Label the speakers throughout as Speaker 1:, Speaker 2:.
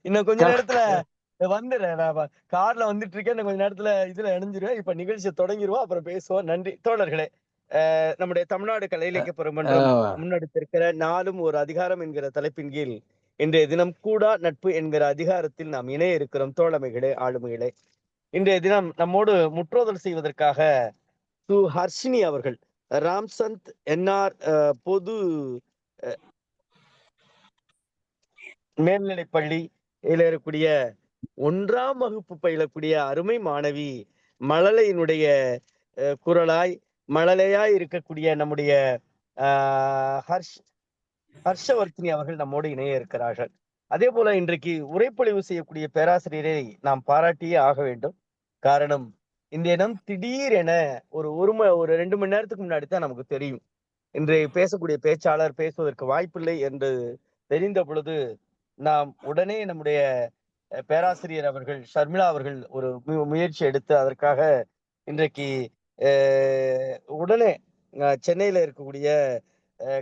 Speaker 1: இன்னும் கொஞ்ச
Speaker 2: க
Speaker 1: நேரத்துல வந்துடுறேன். நான் கார்ல வந்துட்டு இருக்கேன். இன்னும் கொஞ்ச நேரத்துல இதுல இணைஞ்சிருவேன். இப்ப நிகழ்ச்சிய தொடங்கிருவோம். அப்புறம் பேசுவோம். நன்றி தோழர்களே. நம்முடைய தமிழ்நாடு கலை இலக்கிய பெருமன்றம்
Speaker 2: அ
Speaker 1: முன்னெடுத்திருக்கிற நாளும் ஒரு அதிகாரம் என்கிற தலைப்பின் கீழ் இன்றைய தினம் கூடா நட்பு என்கிற அதிகாரத்தில் நாம் இணைய இருக்கிறோம் தோழமைகளே, ஆளுமைகளே. இன்றைய தினம் நம்மோடு முற்றோதல் செய்வதற்காக ஹர்ஷினி அவர்கள் ராம்சந்த் என்ஆர் பொது மேல்நிலைப் பள்ளியில இருக்கக்கூடிய 1ஆம் வகுப்பு பயிலக்கூடிய அருமை மாணவி மழலையினுடைய குரலாய், மழலையாய் இருக்கக்கூடிய நம்முடைய அ ஹர்ஷ் ஹர்ஷவர்த்தினி அவர்கள் நம்மோடு இணைய இருக்கிறார்கள். அதேபோல இன்றைக்கு உரைப்பொழிவு செய்யக்கூடிய பேராசிரியரை நாம் பாராட்டியே ஆக வேண்டும். காரணம், இன்றைய தினம் திடீரென ஒரு 2 மணி நேரத்துக்கு முன்னாடி தான் நமக்கு தெரியும். இன்றைய பேசக்கூடிய பேச்சாளர் பேசுவதற்கு வாய்ப்பில்லை என்று தெரிந்த பொழுது, நாம் உடனே நம்முடைய பேராசிரியர் அவர்கள் ஷர்மிளா அவர்கள் ஒரு முயற்சி எடுத்து அதற்காக இன்றைக்கு அ உடனே சென்னையில இருக்கக்கூடிய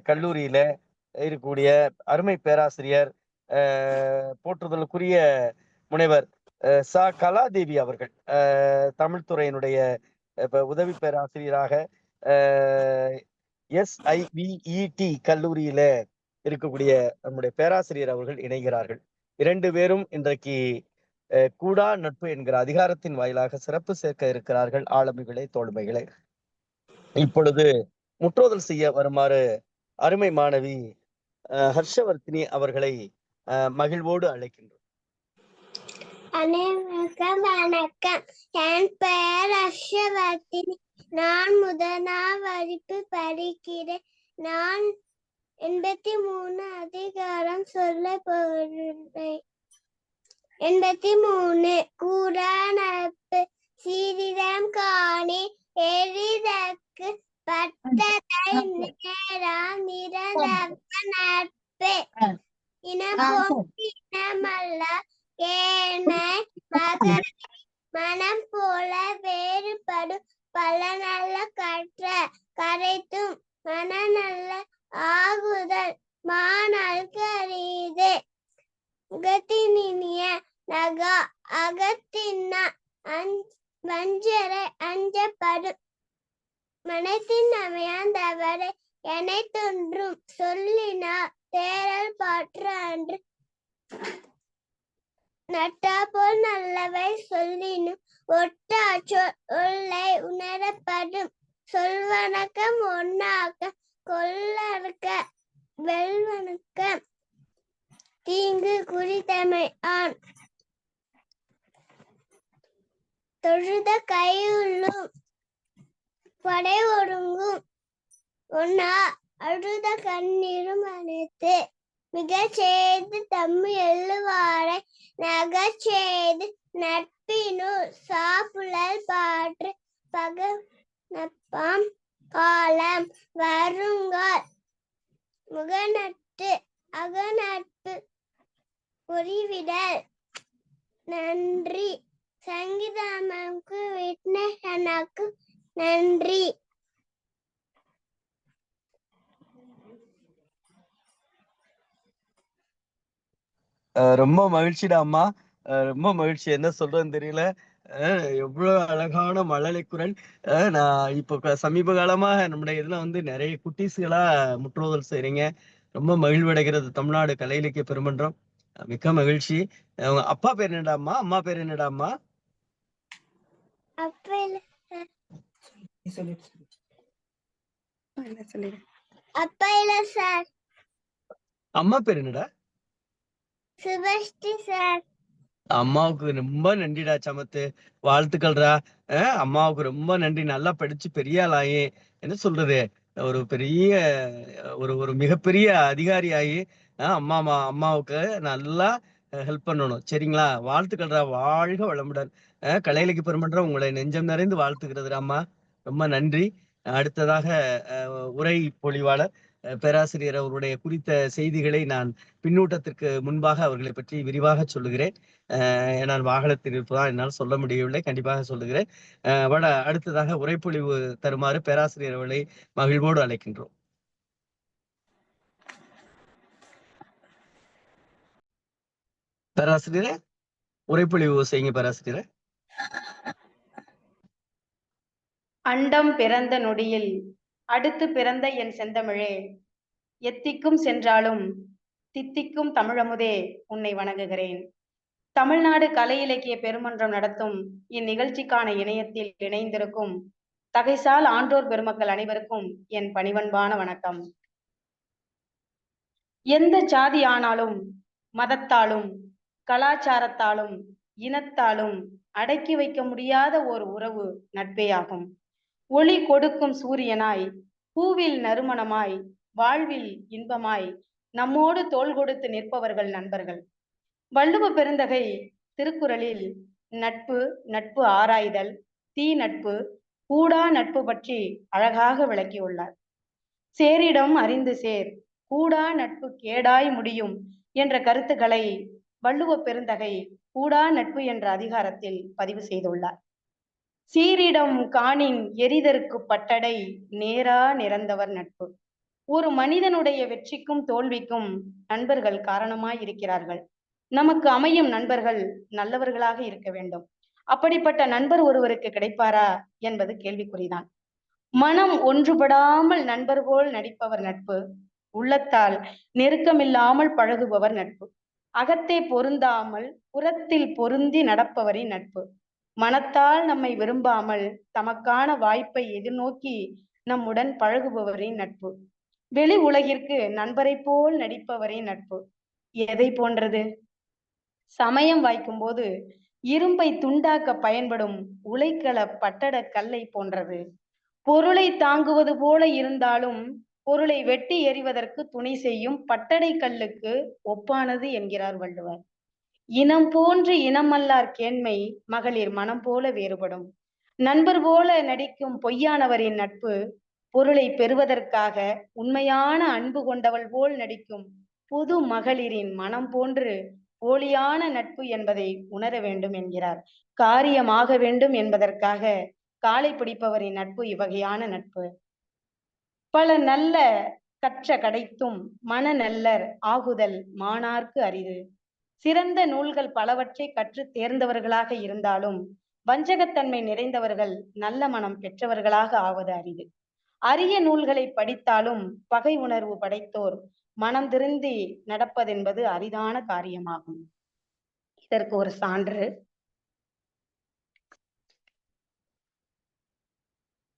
Speaker 1: கல்லூரியில இருக்கக்கூடிய அருமை பேராசிரியர் அ போற்றுதலுக்குரிய முனைவர் கலாதேவி அவர்கள் தமிழ் துறையினுடைய இப்ப உதவி பேராசிரியராக அ SIVET கல்லூரியில இருக்கக்கூடிய நம்முடைய பேராசிரியர் அவர்கள் இணைகிறார்கள். 2 பேரும் இன்றைக்கு கூடா நட்பு என்கிற அதிகாரத்தின் வாயிலாக சிறப்பு சேர்க்க இருக்கிறார்கள். ஆளுமைகளே, தோழமைகளே. இப்பொழுது முற்றோதல் செய்ய வருமாறு அருமை மாணவி ஹர்ஷவர்த்தினி அவர்களை மகிழ்வோடு அழைக்கின்றோம்.
Speaker 3: அனைவருக்கும் வணக்கம். என் பெயர் ஹர்ஷவர்த்தினி. நான் 1ஆம் வகுப்பு படிக்கிறேன். நான் 83 அதிகாரம் சொல்ல போகிறேன். 83 கூடா நட்பு சிறிதம் காணி எளிதற்கு பட்டதை நேரம் நிரந்தர நட்பு இனப்போம் இனமல்ல ஏனை மகனை மனம் போல வேறுபடும் பல நல்ல கற்ற கரைத்தும் மனநல்ல ஆகுதல் மாணாழ்க்கு அரிது. முகத்தினிய நகா அகத்தின்ன வஞ்சரை அஞ்சப்படும் மனத்தின் அமையாந்தவரை எனை தோன்றும் சொல்லினார் தேரல் பாற்று அன்று நட்டா போல் நல்லவை சொல்லினும் ஒட்டா சொல்லை உணரப்படும் சொல்வணக்கம் ஒன்னாக்க கொள்ளற்க வெல்வணக்கம் தீங்கு குறித்தமை ஆண் தொழுத கையுள்ளும் படை ஒடுங்கும் ஒன்னா அழுத கண்ணீரும் அனைத்து மிக செய்து தம்மு எழுவாரை நக செய்து நட்பினு சாப்புழல் பாற்று பக நப்பாம் காலம் வருங்கால் முகநட்டு அகநட்பு பொறிவிடல். நன்றி. சங்கீதமக்கு விட்னேஷனுக்கு நன்றி.
Speaker 1: ரொம்ப மகிழ்ச்சிடா அம்மா. ரொம்ப மகிழ்ச்சி. என்ன சொல்றதுன்னு தெரியல. எவ்வளவு அழகான மழலை குரல். நான் இப்போ சமீப காலமா நம்முடைய இதுல வந்து நிறைய குட்டீஸ்களா முற்றோதல் செய்றீங்க. ரொம்ப மகிழ்வடைகிறது தமிழ்நாடு கலை இலக்கிய பெருமன்றம். மிக்க மகிழ்ச்சி. உங்க அப்பா பேர் என்னடாம்மா? அம்மா பேர் என்னடாம்மா?
Speaker 3: அப்பா இல்ல சார்.
Speaker 1: அம்மா பேர் என்னடா?
Speaker 3: சுபஸ்ரீ சார்.
Speaker 1: அம்மாவுக்கு ரொம்ப நன்றிடா சமத்து. வாழ்த்துக்கள்டா. அம்மாவுக்கு ரொம்ப நன்றி. நல்லா படிச்சு பெரிய ஆளாயி என்ன சொல்றது, ஒரு பெரிய ஒரு மிகப்பெரிய அதிகாரி ஆகி அம்மாவுக்கு நல்லா ஹெல்ப் பண்ணணும். சரிங்களா? வாழ்த்துக்கள்டா. வாழ்க வளமுடன். கலை இலக்கிய பெருமன்றம் உங்களை நெஞ்சம் நிறைந்து வாழ்த்துகிறதுடா அம்மா. ரொம்ப நன்றி. அடுத்ததாக உரை பொழிவாளர் பேராசிரியர் அவருடைய குறித்த செய்திகளை நான் பின்னூட்டத்திற்கு முன்பாக அவர்களை பற்றி விரிவாக சொல்லுகிறேன். நான் வாகனத்தில் இருப்பதால் என்னால் சொல்ல முடியவில்லை. கண்டிப்பாக சொல்லுகிறேன். அடுத்ததாக உரைப்பொழிவு தருமாறு பேராசிரியர் அவர்களை மகிழ்வோடு அழைக்கின்றோம். பேராசிரியரே, உரைப்பொழிவு செய்யுங்க பேராசிரியரே.
Speaker 2: அண்டம் பிறந்த நொடியில் அடுத்து பிறந்த என் செந்தமிழே, எத்திக்கும் சென்றாலும் தித்திக்கும் தமிழமுதே, உன்னை வணங்குகிறேன். தமிழ்நாடு கலை இலக்கிய பெருமன்றம் நடத்தும் இந்நிகழ்ச்சிக்கான இணையத்தில் இணைந்திருக்கும் தகைசால் ஆன்றோர் பெருமக்கள் அனைவருக்கும் என் பணிவன்பான வணக்கம். எந்த ஜாதி ஆனாலும் மதத்தாலும் கலாச்சாரத்தாலும் இனத்தாலும் அடக்கி வைக்க முடியாத ஓர் உறவு நட்பேயாகும். ஒளி கொடுக்கும் சூரியனாய், பூவில் நறுமணமாய், வாழ்வில் இன்பமாய் நம்மோடு தோள் கொடுத்து நிற்பவர்கள் நண்பர்கள். வள்ளுவ பெருந்தகை திருக்குறளில் நட்பு, நட்பு ஆராய்தல், தீ நட்பு, கூடா நட்பு பற்றி அழகாக விளக்கியுள்ளார். சேரிடம் அறிந்து சேர், கூடா நட்பு கேடாய் முடியும் என்ற கருத்துக்களை வள்ளுவ பெருந்தகை கூடா நட்பு என்ற அதிகாரத்தில் பதிவு செய்துள்ளார். சீரிடம் காணின் எரிதற்கு பட்டடை, நேரா நிறந்தவர் நட்பு. ஒரு மனிதனுடைய வெற்றிக்கும் தோல்விக்கும் நண்பர்கள் காரணமாய் இருக்கிறார்கள். நமக்கு அமையும் நண்பர்கள் நல்லவர்களாக இருக்க வேண்டும். அப்படிப்பட்ட நண்பர் ஒருவருக்கு கிடைப்பாரா என்பது கேள்விக்குறிதான். மனம் ஒன்றுபடாமல் நண்பர் போல் நடிப்பவர் நட்பு. உள்ளத்தால் நெருக்கமில்லாமல் பழகுபவர் நட்பு. அகத்தே பொருந்தாமல் புறத்தில் பொருந்தி நடப்பவரின் நட்பு. மனத்தால் நம்மை விரும்பாமல் தமக்கான வாய்ப்பை எதிர்நோக்கி நம்முடன் பழகுபவரின் நட்பு. வெளி உலகிற்கு நண்பரை போல் நடிப்பவரின் நட்பு. எதை போன்றது? சமயம் வாய்க்கும் போது இரும்பை துண்டாக்க பயன்படும் உலைக்கள பட்டட கல்லை போன்றது. பொருளை தாங்குவது போல இருந்தாலும் பொருளை வெட்டி எறிவதற்கு துணை செய்யும் பட்டடை கல்லுக்கு ஒப்பானது என்கிறார் வள்ளுவர். இனம் போன்று இனமல்லார் கேண்மை, மகளிர் மனம் போல வேறுபடும். நண்பர் போல நடிக்கும் பொய்யானவரின் நட்பு. பொருளை பெறுவதற்காக உண்மையான அன்பு கொண்டவள் போல் நடிக்கும் புது மகளிரின் மனம் போன்று போலியான நட்பு என்பதை உணர வேண்டும் என்கிறார். காரியமாக வேண்டும் என்பதற்காக காலை பிடிப்பவரின் நட்பு இவ்வகையான நட்பு. பல நல்ல கற்ற கடைத்தும் மன நல்லர் ஆகுதல் மாணார்க்கு அரிது. சிறந்த நூல்கள் பலவற்றை கற்று தேர்ந்தவர்களாக இருந்தாலும் வஞ்சகத்தன்மை நிறைந்தவர்கள் நல்ல மனம் பெற்றவர்களாக ஆவது அரிது. அரிய நூல்களை படித்தாலும் பகை உணர்வு படைத்தோர் மனம் திருந்தி நடப்பதென்பது அரிதான காரியமாகும். இதற்கு ஒரு சான்று,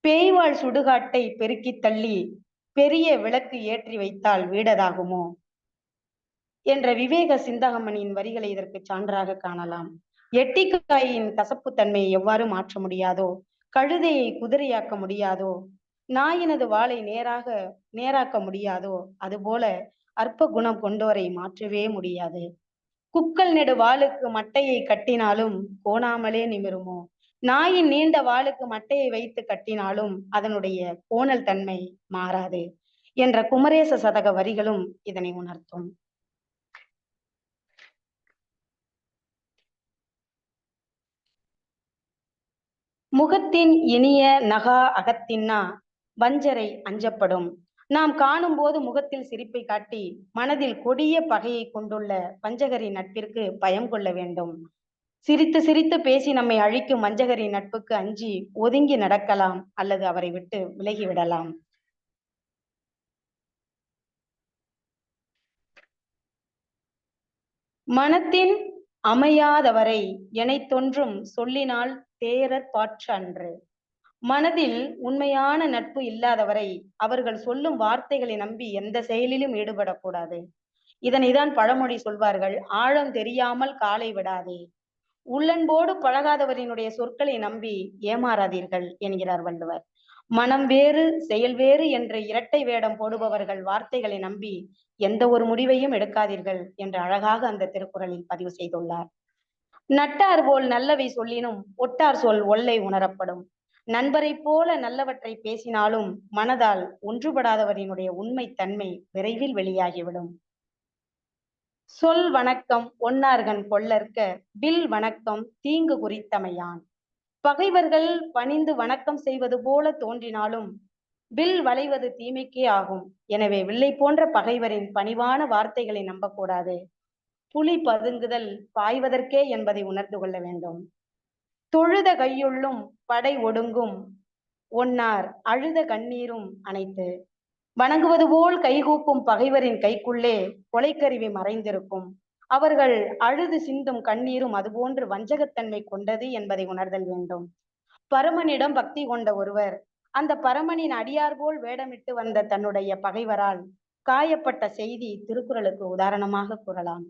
Speaker 2: பேய்வாள் சுடுகாட்டை பெருக்கி தள்ளி பெரிய விளக்கு ஏற்றி வைத்தால் வீடதாகுமோ என்ற விவேக சிந்தாமணியின் வரிகளை இதற்கு சான்றாக காணலாம். எட்டிக்காயின் கசப்பு தன்மையை எவ்வாறு மாற்ற முடியாதோ, கழுதையை குதிரையாக்க முடியாதோ, நாயினது வாளை நேராக்க முடியாதோ, அதுபோல அற்ப குணம் கொண்டோரை மாற்றவே முடியாது. குக்கல் நெடு வாளுக்கு மட்டையை கட்டினாலும் கோணாமலே நிமிருமோ, நாயின் நீண்ட வாளுக்கு மட்டையை வைத்து கட்டினாலும் அதனுடைய கோணல் தன்மை மாறாது என்ற குமரேச சதக வரிகளும் இதனை உணர்த்தும். முகத்தின் இனிய நகா அகத்தின்னா வஞ்சரை அஞ்சப்படும். நாம் காணும் போது முகத்தில் சிரிப்பை காட்டி மனதில் கொடிய பகையை கொண்டுள்ள வஞ்சகரின் நட்பிற்கு பயம் கொள்ள வேண்டும். சிரித்து சிரித்து பேசி நம்மை அழிக்கும் வஞ்சகரின் நட்புக்கு அஞ்சி ஒதுங்கி நடக்கலாம் அல்லது அவரை விட்டு விலகிவிடலாம். மனத்தின் அமையாதவரை எனைத்தொன்றும் சொல்லினால் தேரர் பாற்று அன்று. மனதில் உண்மையான நட்பு இல்லாதவரை அவர்கள் சொல்லும் வார்த்தைகளை நம்பி எந்த செயலிலும் ஈடுபடக்கூடாது. இதனைதான் பழமொழி சொல்வார்கள், ஆழம் தெரியாமல் காலை விடாதே. உள்ளன்போடு பழகாதவரினுடைய சொற்களை நம்பி ஏமாறாதீர்கள் என்கிறார் வள்ளுவர். மனம் வேறு செயல் வேறு என்ற இரட்டை வேடம் போடுபவர்கள் வார்த்தைகளை நம்பி எந்த ஒரு முடிவையும் எடுக்காதீர்கள் என்று அழகாக அந்த திருக்குறளில் பதிவு செய்துள்ளார். நட்டார் போல் நல்லவை சொல்லினும் ஒட்டார் சொல் ஒல்லை உணரப்படும். நண்பரை போல நல்லவற்றை பேசினாலும் மனதால் ஒன்றுபடாதவரினுடைய உண்மை தன்மை விரைவில் வெளியாகிவிடும். சொல் வணக்கம் ஒன்னார்கண் கொள்ளற்க, வில் வணக்கம் தீங்கு குறித்தமையான். பகைவர்கள் பணிந்து வணக்கம் செய்வது போல தோன்றினாலும் வில் வளைவது தீமைக்கே ஆகும். எனவே வில்லை போன்ற பகைவரின் பணிவான வார்த்தைகளை நம்பக்கூடாது. புலி பதுங்குதல் பாய்வதற்கே என்பதை உணர்ந்து கொள்ள வேண்டும். தொழுத கையுள்ளும் படை ஒடுங்கும் ஒன்னார் அழுத கண்ணீரும் அனைத்து. வணங்குவது போல் கைகூப்பும் பகைவரின் கைக்குள்ளே கொலைக்கருவி மறைந்திருக்கும். அவர்கள் அழுது சிந்தும் கண்ணீரும் அதுபோன்று வஞ்சகத்தன்மை கொண்டது என்பதை உணர்தல் வேண்டும். பரமனிடம் பக்தி கொண்ட ஒருவர் அந்த பரமனின் அடியார் போல் வேடமிட்டு வந்த தன்னுடைய பகைவரால் காயப்பட்ட செய்தி திருக்குறளுக்கு உதாரணமாக கூறலாம்.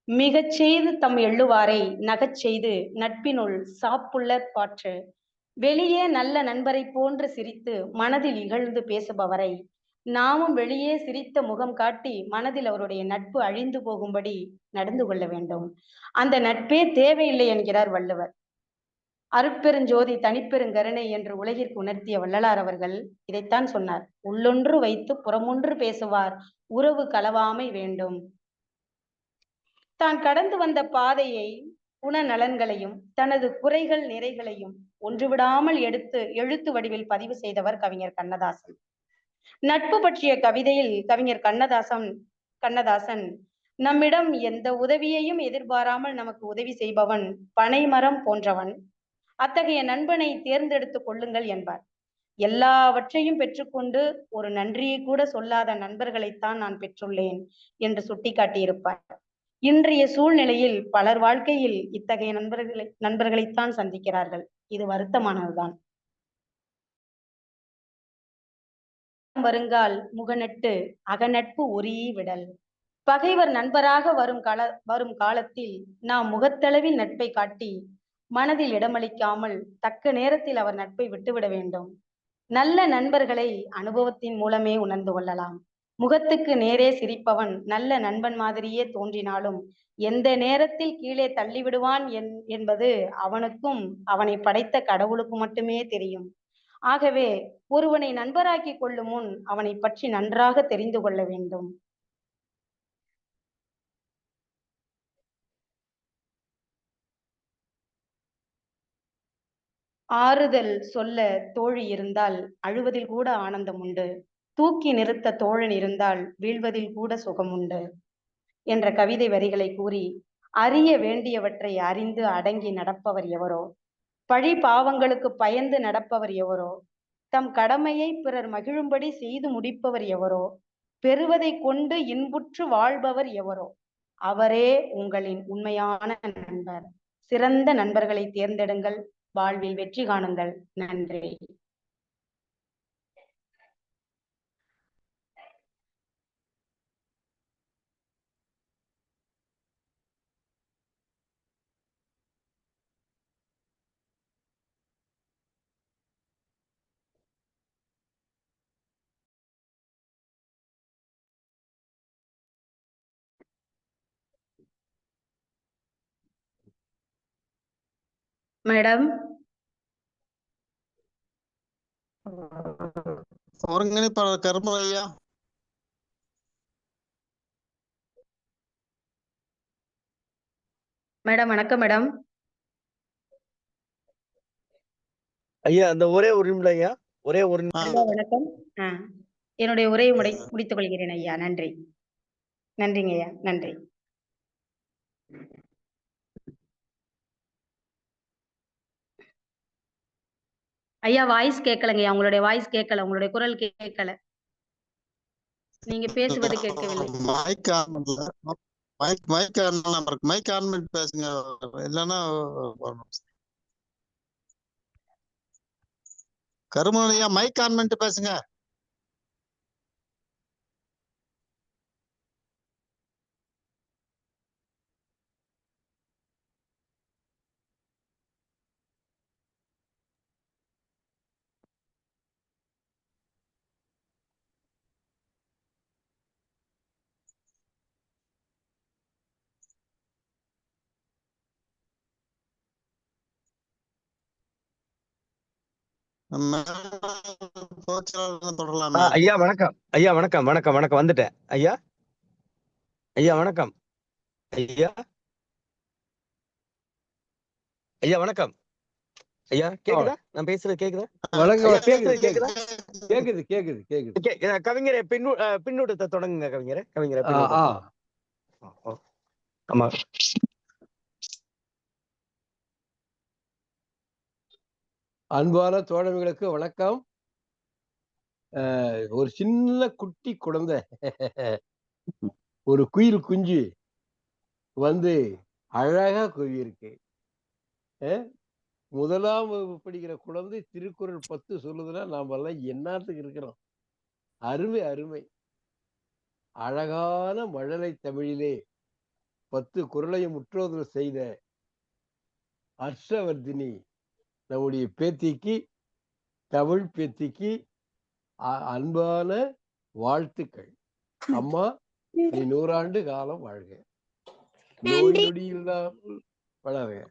Speaker 2: மிகச் செய்து தம் எள்ளுவாரை நகச் செய்து நட்பினுள் சாப்புள்ளற் பாற்று. வெளியே நல்ல நண்பரை போன்று சிரித்து மனதில் இகழ்ந்து பேசுபவரை நாமும் வெளியே சிரித்த முகம் காட்டி மனதில் அவருடைய நட்பு அழிந்து போகும்படி நடந்து கொள்ள வேண்டும். அந்த நட்பே தேவையில்லை என்கிறார் வள்ளுவர். அருட்பெருஞ்சோதி தனிப்பெருங்கருணை என்று உலகிற்கு உணர்த்திய வள்ளலார் அவர்கள் இதைத்தான் சொன்னார். உள்ளொன்று வைத்து புறமொன்று பேசுவார் உறவு களவாமை வேண்டும். தான் கடந்து வந்த பாதையை குணநலன்களையும் தனது குறைகள் நிறைகளையும் ஒன்றுவிடாமல் எழுத்து வடிவில் பதிவு செய்தவர் கவிஞர் கண்ணதாசன். நட்பு பற்றிய கவிதையில் கவிஞர் கண்ணதாசன் நம்மிடம் எந்த உதவியையும் எதிர்பாராமல் நமக்கு உதவி செய்பவன் பனைமரம் போன்றவன். அத்தகைய நண்பனை தேர்ந்தெடுத்துக் கொள்ளுங்கள் என்பார். எல்லாவற்றையும் பெற்றுக்கொண்டு ஒரு நன்றியை கூட சொல்லாத நண்பர்களைத்தான் நான் பெற்றுள்ளேன் என்று சுட்டிக்காட்டியிருப்பார். இன்றைய சூழ்நிலையில் பலர் வாழ்க்கையில் இத்தகைய நண்பர்களைத்தான் சந்திக்கிறார்கள். இது வருத்தமானதுதான். வருங்கால் முகநட்டு அகநட்பு ஒரீ விடல். பகைவர் நண்பராக வரும் காலத்தில் நாம் முகத்தளவில் நட்பை காட்டி மனதில் இடமளிக்காமல் தக்க நேரத்தில் அவர் நட்பை விட்டுவிட வேண்டும். நல்ல நண்பர்களை அனுபவத்தின் மூலமே உணர்ந்து கொள்ளலாம். முகத்துக்கு நேரே சிரிப்பவன் நல்ல நண்பன் மாதிரியே தோன்றினாலும் எந்த நேரத்தில் கீழே தள்ளிவிடுவான் என்பது அவனுக்கும் அவனை படைத்த கடவுளுக்கு மட்டுமே தெரியும். ஆகவே ஒருவனை நண்பராக்கி கொள்ளும் முன் அவனை பற்றி நன்றாக தெரிந்து கொள்ள வேண்டும். ஆறுதல் சொல்ல தோழி இருந்தால் அழுவதில் கூட ஆனந்தம் உண்டு. தூக்கி நிறுத்த தோழன் இருந்தால் வீழ்வதில் கூட சுகம் உண்டு என்ற கவிதை வரிகளை கூறி அறிய வேண்டியவற்றை அறிந்து அடங்கி நடப்பவர் எவரோ, பழி பாவங்களுக்கு பயந்து நடப்பவர் எவரோ, தம் கடமையை பிறர் மகிழும்படி செய்து முடிப்பவர் எவரோ, பெறுவதை கொண்டு இன்புற்று வாழ்பவர் எவரோ அவரே உங்களின் உண்மையான நண்பர். சிறந்த நண்பர்களை தேர்ந்தெடுங்கள். வாழ்வில் வெற்றி காணுங்கள். நன்றி. மேடம்,
Speaker 4: ஒருங்கிணைப்பாளர் கருமர் ஐயா.
Speaker 2: மேடம் வணக்கம் மேடம்.
Speaker 1: ஐயா அந்த ஒரே ஒரு நிமிடம் ஐயா, ஒரே ஒரு நிமிடம்.
Speaker 2: வணக்கம். என்னுடைய உரையை முடித்துக் கொள்கிறேன் ஐயா. நன்றி. நன்றிங்க ஐயா. நன்றி. ஐயா வாய்ஸ் கேட்கலங்கய்யா. உங்களுடைய வாய்ஸ் கேட்கல. உங்களுடைய குரல் கேட்கல. நீங்க பேசுவது கேட்கவில்லை.
Speaker 4: மைக் ஆன் பண்ணி பேசுங்க. இல்லைன்னா கருமனையா மைக் ஆன் பண்ணிட்டு பேசுங்க.
Speaker 1: ஐயா வணக்கம். ஐயா வணக்கம் வணக்கம் வணக்கம். வந்துட்டேன் ஐயா. ஐயா வணக்கம். ஐயா ஐயா வணக்கம். ஐயா கேக்குதா? நான் பேசுறது கேக்குதா?
Speaker 5: வணக்கம்.
Speaker 1: ஐயா
Speaker 5: கேக்குது
Speaker 1: பேசுறது கேக்குதா?
Speaker 5: கேக்குது கேக்குது கேக்குது.
Speaker 1: கவிஞரே பின்னூட்டத்தை தொடங்குங்க கவிஞரே. கவிஞரே
Speaker 5: ஆ,
Speaker 1: பின்னூட்டத்தை. ஆமா.
Speaker 5: அன்பான தோழமைகளுக்கு வணக்கம். ஒரு சின்ன குட்டி குழந்தை ஒரு குயில் குஞ்சு வந்து அழகா கூவியிருக்கு. முதலாம் வகுப்பு படிக்கிற குழந்தை திருக்குறள் 10 சொல்லுதுன்னா நாம எல்லாம் என்னத்துக்கு இருக்கிறோம். அருமை அருமை. அழகான மழலை தமிழிலே 10 குறளையும் முற்றோதல் செய்த ஹர்ஷவர்தினி நம்முடைய பேத்திக்கு, தமிழ் பேத்திக்கு அன்பான வாழ்த்துக்கள். அம்மா, நீ 100 ஆண்டு காலம் வாழ்க, நோய் நொடி இல்லாமல் வளருக.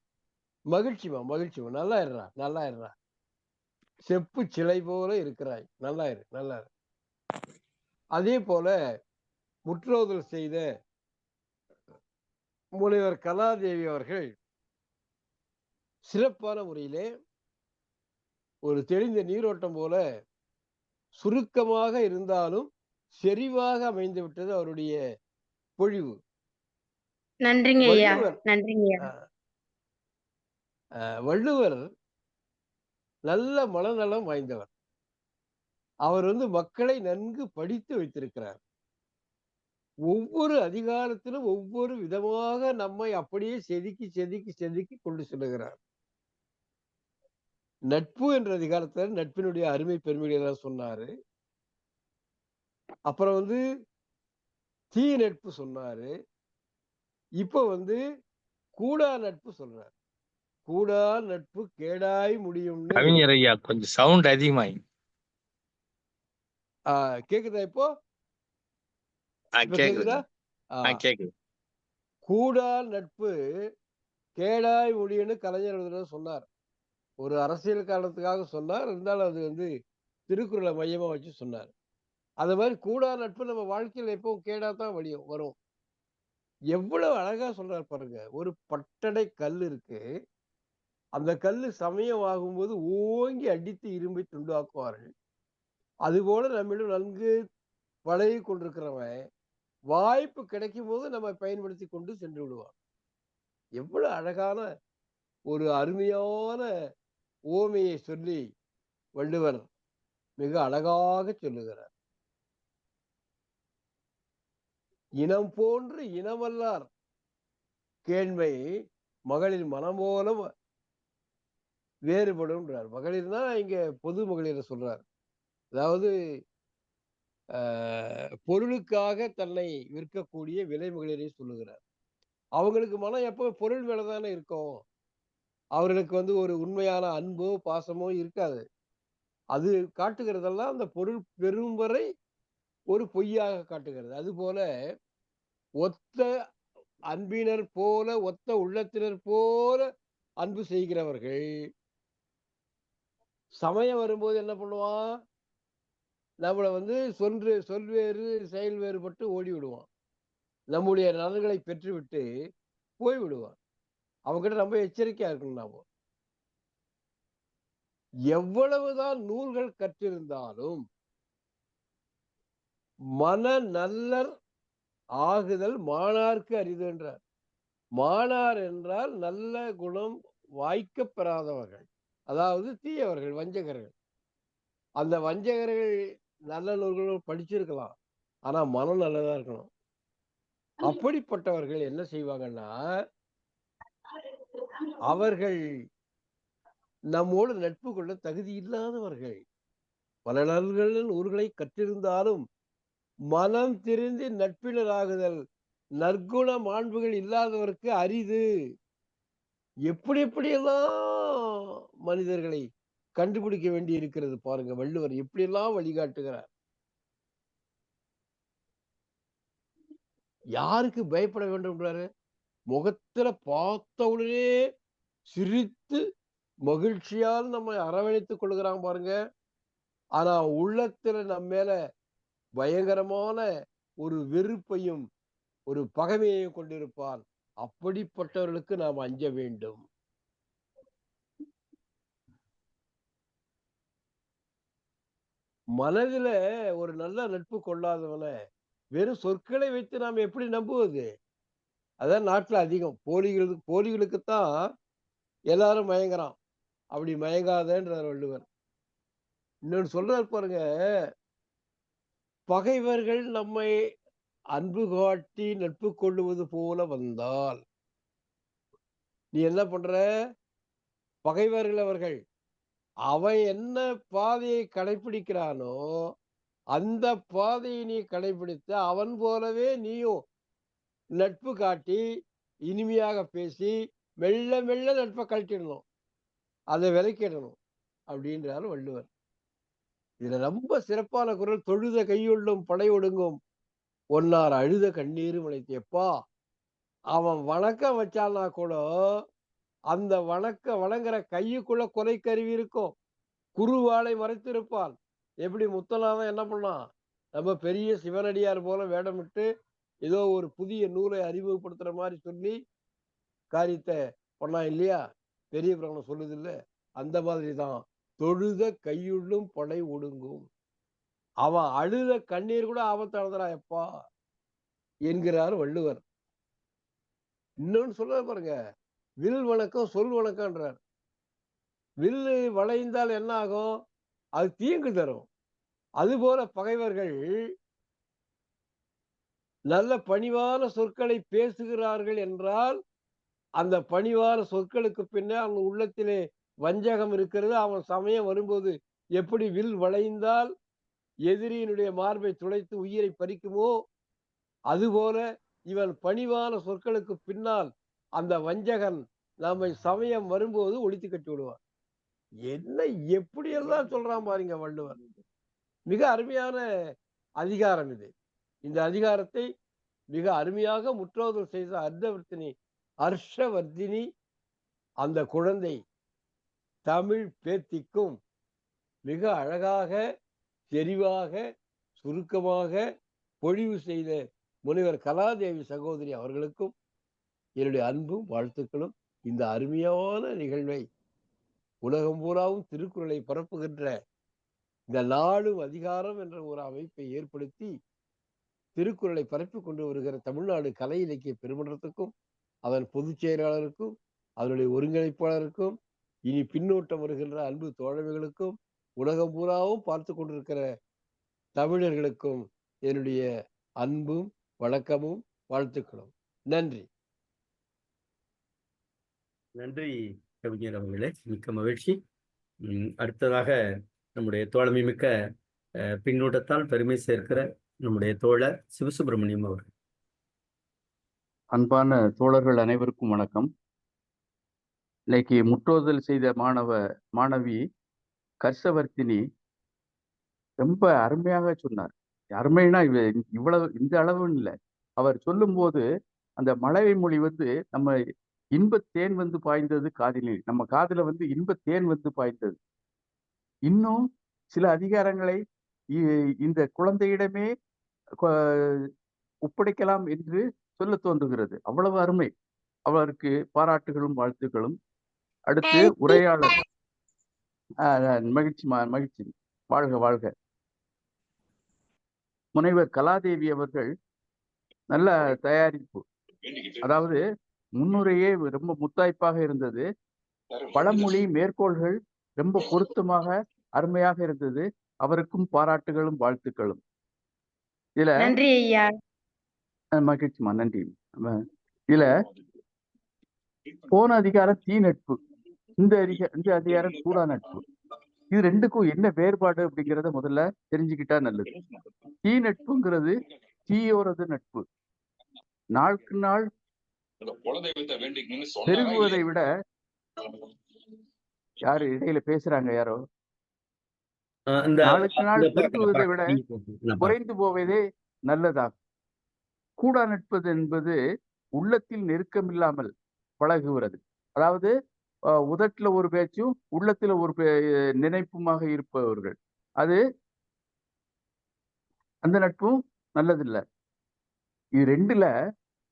Speaker 5: மகிழ்ச்சிமா மகிழ்ச்சிமா. நல்லா இருறா நல்லா இருறா. செப்பு சிலை போல இருக்கிறாய். நல்லா இரு நல்லா இரு. அதே போல முற்றோதல் செய்த முனைவர் கலாதேவி அவர்கள் சிறப்பான முறையிலே ஒரு தெளிந்த நீரோட்டம் போல சுருக்கமாக இருந்தாலும் செறிவாக அமைந்து விட்டது அவருடைய பொழிவு.
Speaker 2: நன்றிங்க ஐயா. நன்றிங்க.
Speaker 5: வள்ளுவர் நல்ல மனநலம் வாய்ந்தவர். அவர் மக்களை நன்கு படித்து வைத்திருக்கிறார். ஒவ்வொரு அதிகாரத்திலும் ஒவ்வொரு விதமாக நம்மை அப்படியே செதுக்கி செதுக்கி செதுக்கி கொண்டு செல்லுகிறார். நட்பு என்ற அதிகாரத்துல நட்பினுடைய அருமை பெருமைகளை சொன்னாரு. அப்புறம் தீ நட்பு சொன்னாரு. இப்ப கூடா நட்பு சொல்றாரு. கூடா நட்பு கேடாய் முடியும்னு.
Speaker 6: கவிஞர் ஐயா கொஞ்சம் சவுண்ட் அதிகமாயி.
Speaker 5: கேக்குதா இப்போ? கேக்குதா?
Speaker 6: கேக்குது.
Speaker 5: கூடா நட்பு கேடாய் முடியும்னு கலைஞர் சொன்னார். ஒரு அரசியல் காரணத்துக்காக சொன்னார். இருந்தாலும் அது திருக்குறளை மையமா வச்சு சொன்னார். அது மாதிரி கூடா நட்பு நம்ம வாழ்க்கையில எப்பவும் கேடாதான் வரும். எவ்வளவு அழகா சொல்றாரு பாருங்க. ஒரு பட்டடை கல் இருக்கு. அந்த கல்லு சமயம் ஆகும்போது ஓங்கி அடித்து இரும்பை துண்டாக்குவார்கள். அதுபோல நம்மிடம் நன்கு பழகி கொண்டிருக்கிறவன் வாய்ப்பு கிடைக்கும் போது நம்ம பயன்படுத்தி கொண்டு சென்று விடுவான். எவ்வளவு அழகான ஒரு அருமையான ஓமையை சொல்லி வள்ளுவர் மிக அழகாக சொல்லுகிறார். இனம் போன்று இனமல்லார் கேண்மை மகளிர் மனம் போல வேறுபடும். மகளிர்னா இங்க பொது மகளிரை சொல்றார். அதாவது பொருளுக்காக தன்னை விற்கக்கூடிய விலை மகளிரை சொல்லுகிறார். அவங்களுக்கு மனம் எப்போ பொருள் மேலதானே இருக்கும். அவர்களுக்கு ஒரு உண்மையான அன்போ பாசமோ இருக்காது. அது காட்டுகிறதெல்லாம் அந்த பொருள் பெறும் வரை ஒரு பொய்யாக காட்டுகிறது. அது போல ஒத்த அன்பினர் போல ஒத்த உள்ளத்தினர் போல அன்பு செய்கிறவர்கள் சமயம் வரும்போது என்ன பண்ணுவான்? நம்மளை சொல் வேறு செயல் வேறுபட்டு ஓடி விடுவான். நம்முடைய நலன்களை பெற்றுவிட்டு போய் விடுவான். அவங்ககிட்ட ரொம்ப எச்சரிக்கையா இருக்கணும். நாம எவ்வளவுதான் நூல்கள் கற்றிருந்தாலும் மன நல்லர் ஆகுதல் மாணார்க்கு அரிது என்றார். மாணார் என்றால் நல்ல குணம் வாய்க்க பெறாதவர்கள், அதாவது தீயவர்கள், வஞ்சகர்கள். அந்த வஞ்சகர்கள் நல்ல நூல்கள் படிச்சிருக்கலாம், ஆனா மனம் நல்லதா இருக்கணும். அப்படிப்பட்டவர்கள் என்ன செய்வாங்கன்னா, அவர்கள் நம்மோடு நட்பு கொள்ள தகுதி இல்லாதவர்கள். பல நூல்களை கற்றிருந்தாலும் மனம் திருந்தி நட்பினராகுதல் நற்குண மாண்புகள் இல்லாதவருக்கு அரிது. எப்படியெல்லாம் மனிதர்களை கண்டுபிடிக்க வேண்டி இருக்கிறது பாருங்க. வள்ளுவர் எப்படியெல்லாம் வழிகாட்டுகிறார். யாருக்கு பயப்பட வேண்டும்? முகத்துல பார்த்தவுடனே சிரித்து மகிழ்ச்சியால் நம்ம அரவணைத்துக் கொள்கிறான் பாருங்க. ஆனா உள்ளத்துல நம்ம மேல பயங்கரமான ஒரு வெறுப்பையும் ஒரு பகைமையையும் கொண்டிருப்பான். அப்படிப்பட்டவர்களுக்கு நாம் அஞ்ச வேண்டும். மனதில ஒரு நல்ல நட்பு கொள்ளாதவன வெறும் சொற்களை வைத்து நாம் எப்படி நம்புவது? அதான் நாட்டுல அதிகம். போலிகளுக்குத்தான் எல்லாரும் மயங்குறான். அப்படி மயங்காதன்றார் வள்ளுவர். இன்னொன்னு சொல்றாரு பாருங்க, பகைவர்கள் நம்மை அன்பு காட்டி நட்பு கொள்ளுவது போல வந்தால், நீ என்ன பண்ற? பகைவர்கள் அவர்கள் அவன் என்ன பாதையை கடைபிடிக்கிறானோ அந்த பாதையை நீ கடைபிடித்து அவன் போலவே நீயும் நட்பு காட்டி இனிமையாக பேசி மெல்ல மெல்ல நட்பை கழட்டிடணும், அதை விலக்கிடணும் அப்படின்றார் வள்ளுவர். இதுல ரொம்ப சிறப்பான குரல், தொழுத கையுள்ளும் படை ஒடுங்கும் ஒன்னார் அழுத கண்ணீரும் உழைத்தேப்பா. அவன் வணக்கம் வச்சான்னா கூட அந்த வணங்குற கையுக்குள்ள கொலை கருவி இருக்கும், குருவாளை மறைத்திருப்பான். எப்படி முத்தநாதன் என்ன பண்ணான்? நம்ம பெரிய சிவனடியார் போல வேடமிட்டு ஏதோ ஒரு புதிய நூலை அறிமுகப்படுத்துற மாதிரி சொல்லி காரியத்தை பண்ணா இல்லையா? பெரிய புராணம் சொல்லுது இல்ல? அந்த மாதிரி தான் தொழுத கையுள்ளும் படை ஒடுங்கும். அவன் அழுத கண்ணீர் கூட ஆபத்தானதுடா எப்பா என்கிறார் வள்ளுவர். இன்னொன்னு சொல்ற பாருங்க, வில் வணக்கம் சொல் வணக்கம்ன்றார். வில்லு வளைந்தால் என்ன ஆகும்? அது தீங்கு தரும். அதுபோல பகைவர்கள் நல்ல பணிவான சொற்களை பேசுகிறார்கள் என்றால் அந்த பணிவான சொற்களுக்கு பின்னே அவன் உள்ளத்திலே வஞ்சகம் இருக்கிறது. அவன் சமயம் வரும்போது எப்படி வில் வளைந்தால் எதிரியினுடைய மார்பை துளைத்து உயிரை பறிக்குமோ அதுபோல இவன் பணிவான சொற்களுக்கு பின்னால் அந்த வஞ்சகன் நம்மை சமயம் வரும்போது ஒழித்து கட்டி விடுவான். என்ன எப்படியெல்லாம் சொல்றான் பாருங்க வள்ளுவர். மிக அருமையான அதிகாரம் இது. இந்த அதிகாரத்தை மிக அருமையாக முற்றோதல் செய்த ஹர்ஷவர்த்தினி அந்த குழந்தை தமிழ் பேத்திக்கும் மிக அழகாக தெளிவாக சுருக்கமாக பொழிவு செய்த முனைவர் கலாதேவி சகோதரி அவர்களுக்கும் என்னுடைய அன்பும் வாழ்த்துக்களும். இந்த அருமையான நிகழ்வை உலகம் பூராவும் திருக்குறளை பரப்புகின்ற இந்த நாடும் அதிகாரம் என்ற ஒரு அமைப்பை ஏற்படுத்தி திருக்குறளை பரப்பி கொண்டு வருகிற தமிழ்நாடு கலை இலக்கிய பெருமன்றத்துக்கும் அதன் பொதுச் செயலாளருக்கும் அதனுடைய ஒருங்கிணைப்பாளருக்கும் இனி பின்னோட்டம் வருகின்ற அன்பு தோழமைகளுக்கும் உலகம் பூராவும் பார்த்து கொண்டிருக்கிற தமிழர்களுக்கும் என்னுடைய அன்பும் வணக்கமும் வாழ்த்துக்களும். நன்றி.
Speaker 7: நன்றி கவிஞர் அவர்களே, மிக்க மகிழ்ச்சி. அடுத்ததாக நம்முடைய தோழமை மிக்க பின்னூட்டத்தால் பெருமை சேர்க்கிற நம்முடைய தோழர் சிவசுப்பிரமணியம் அவர்கள்.
Speaker 8: அன்பான தோழர்கள் அனைவருக்கும் வணக்கம். இன்னைக்கு முற்றோதல் செய்த மாணவி ஹர்ஷவர்த்தினி ரொம்ப அருமையாக சொன்னார். அருமைனா இவ்வளவு இந்த அளவுன்னு இல்லை. அவர் சொல்லும்போது அந்த மழலை மொழி நம்ம இன்பத்தேன் பாய்ந்தது காதிலே, நம்ம காதுல இன்பத்தேன் பாய்ந்தது. இன்னும் சில அதிகாரங்களை இந்த குழந்தையிடமே ஒப்படைக்கலாம் என்று சொல்ல தோன்றுகிறது. அவ்வளவு அருமை. அவருக்கு பாராட்டுகளும் வாழ்த்துக்களும். அடுத்து உரையாளர் மகிழ்ச்சி, வாழ்க வாழ்க. முனைவர் கலாதேவி அவர்கள் நல்ல தயாரிப்பு, அதாவது முன்னுரையே ரொம்ப முத்தாய்ப்பாக இருந்தது. பழமொழி மேற்கோள்கள் ரொம்ப பொருத்தமாக அருமையாக இருந்தது. அவருக்கும் பாராட்டுகளும் வாழ்த்துக்களும். இதுல
Speaker 2: நன்றி ஐயா.
Speaker 8: மகிழ்ச்சிமா, நன்றி. இதுல போன அதிகாரம் தீ நட்பு, இந்த அதிகாரம் கூடா நட்பு. இது ரெண்டுக்கும் என்ன வேறுபாடு அப்படிங்கிறத முதல்ல தெரிஞ்சுக்கிட்டா நல்லது. தீ நட்புங்கிறது தீயோரது நட்பு. நாளுக்கு நாள் பெருகுவதை விட, யாரு இடையில பேசுறாங்க யாரோ, நாளுக்கு நாள் பெருகுவதை விட குறைந்து போவதே நல்லதாகும். கூடா நட்பது என்பது உள்ளத்தில் நெருக்கமில்லாமல் பழகுகிறது. அதாவது உதட்டுல ஒரு பேச்சும் உள்ளத்துல ஒரு நினைப்புமாக இருப்பவர்கள், அது அந்த நட்பும் நல்லதில்லை. இது ரெண்டுல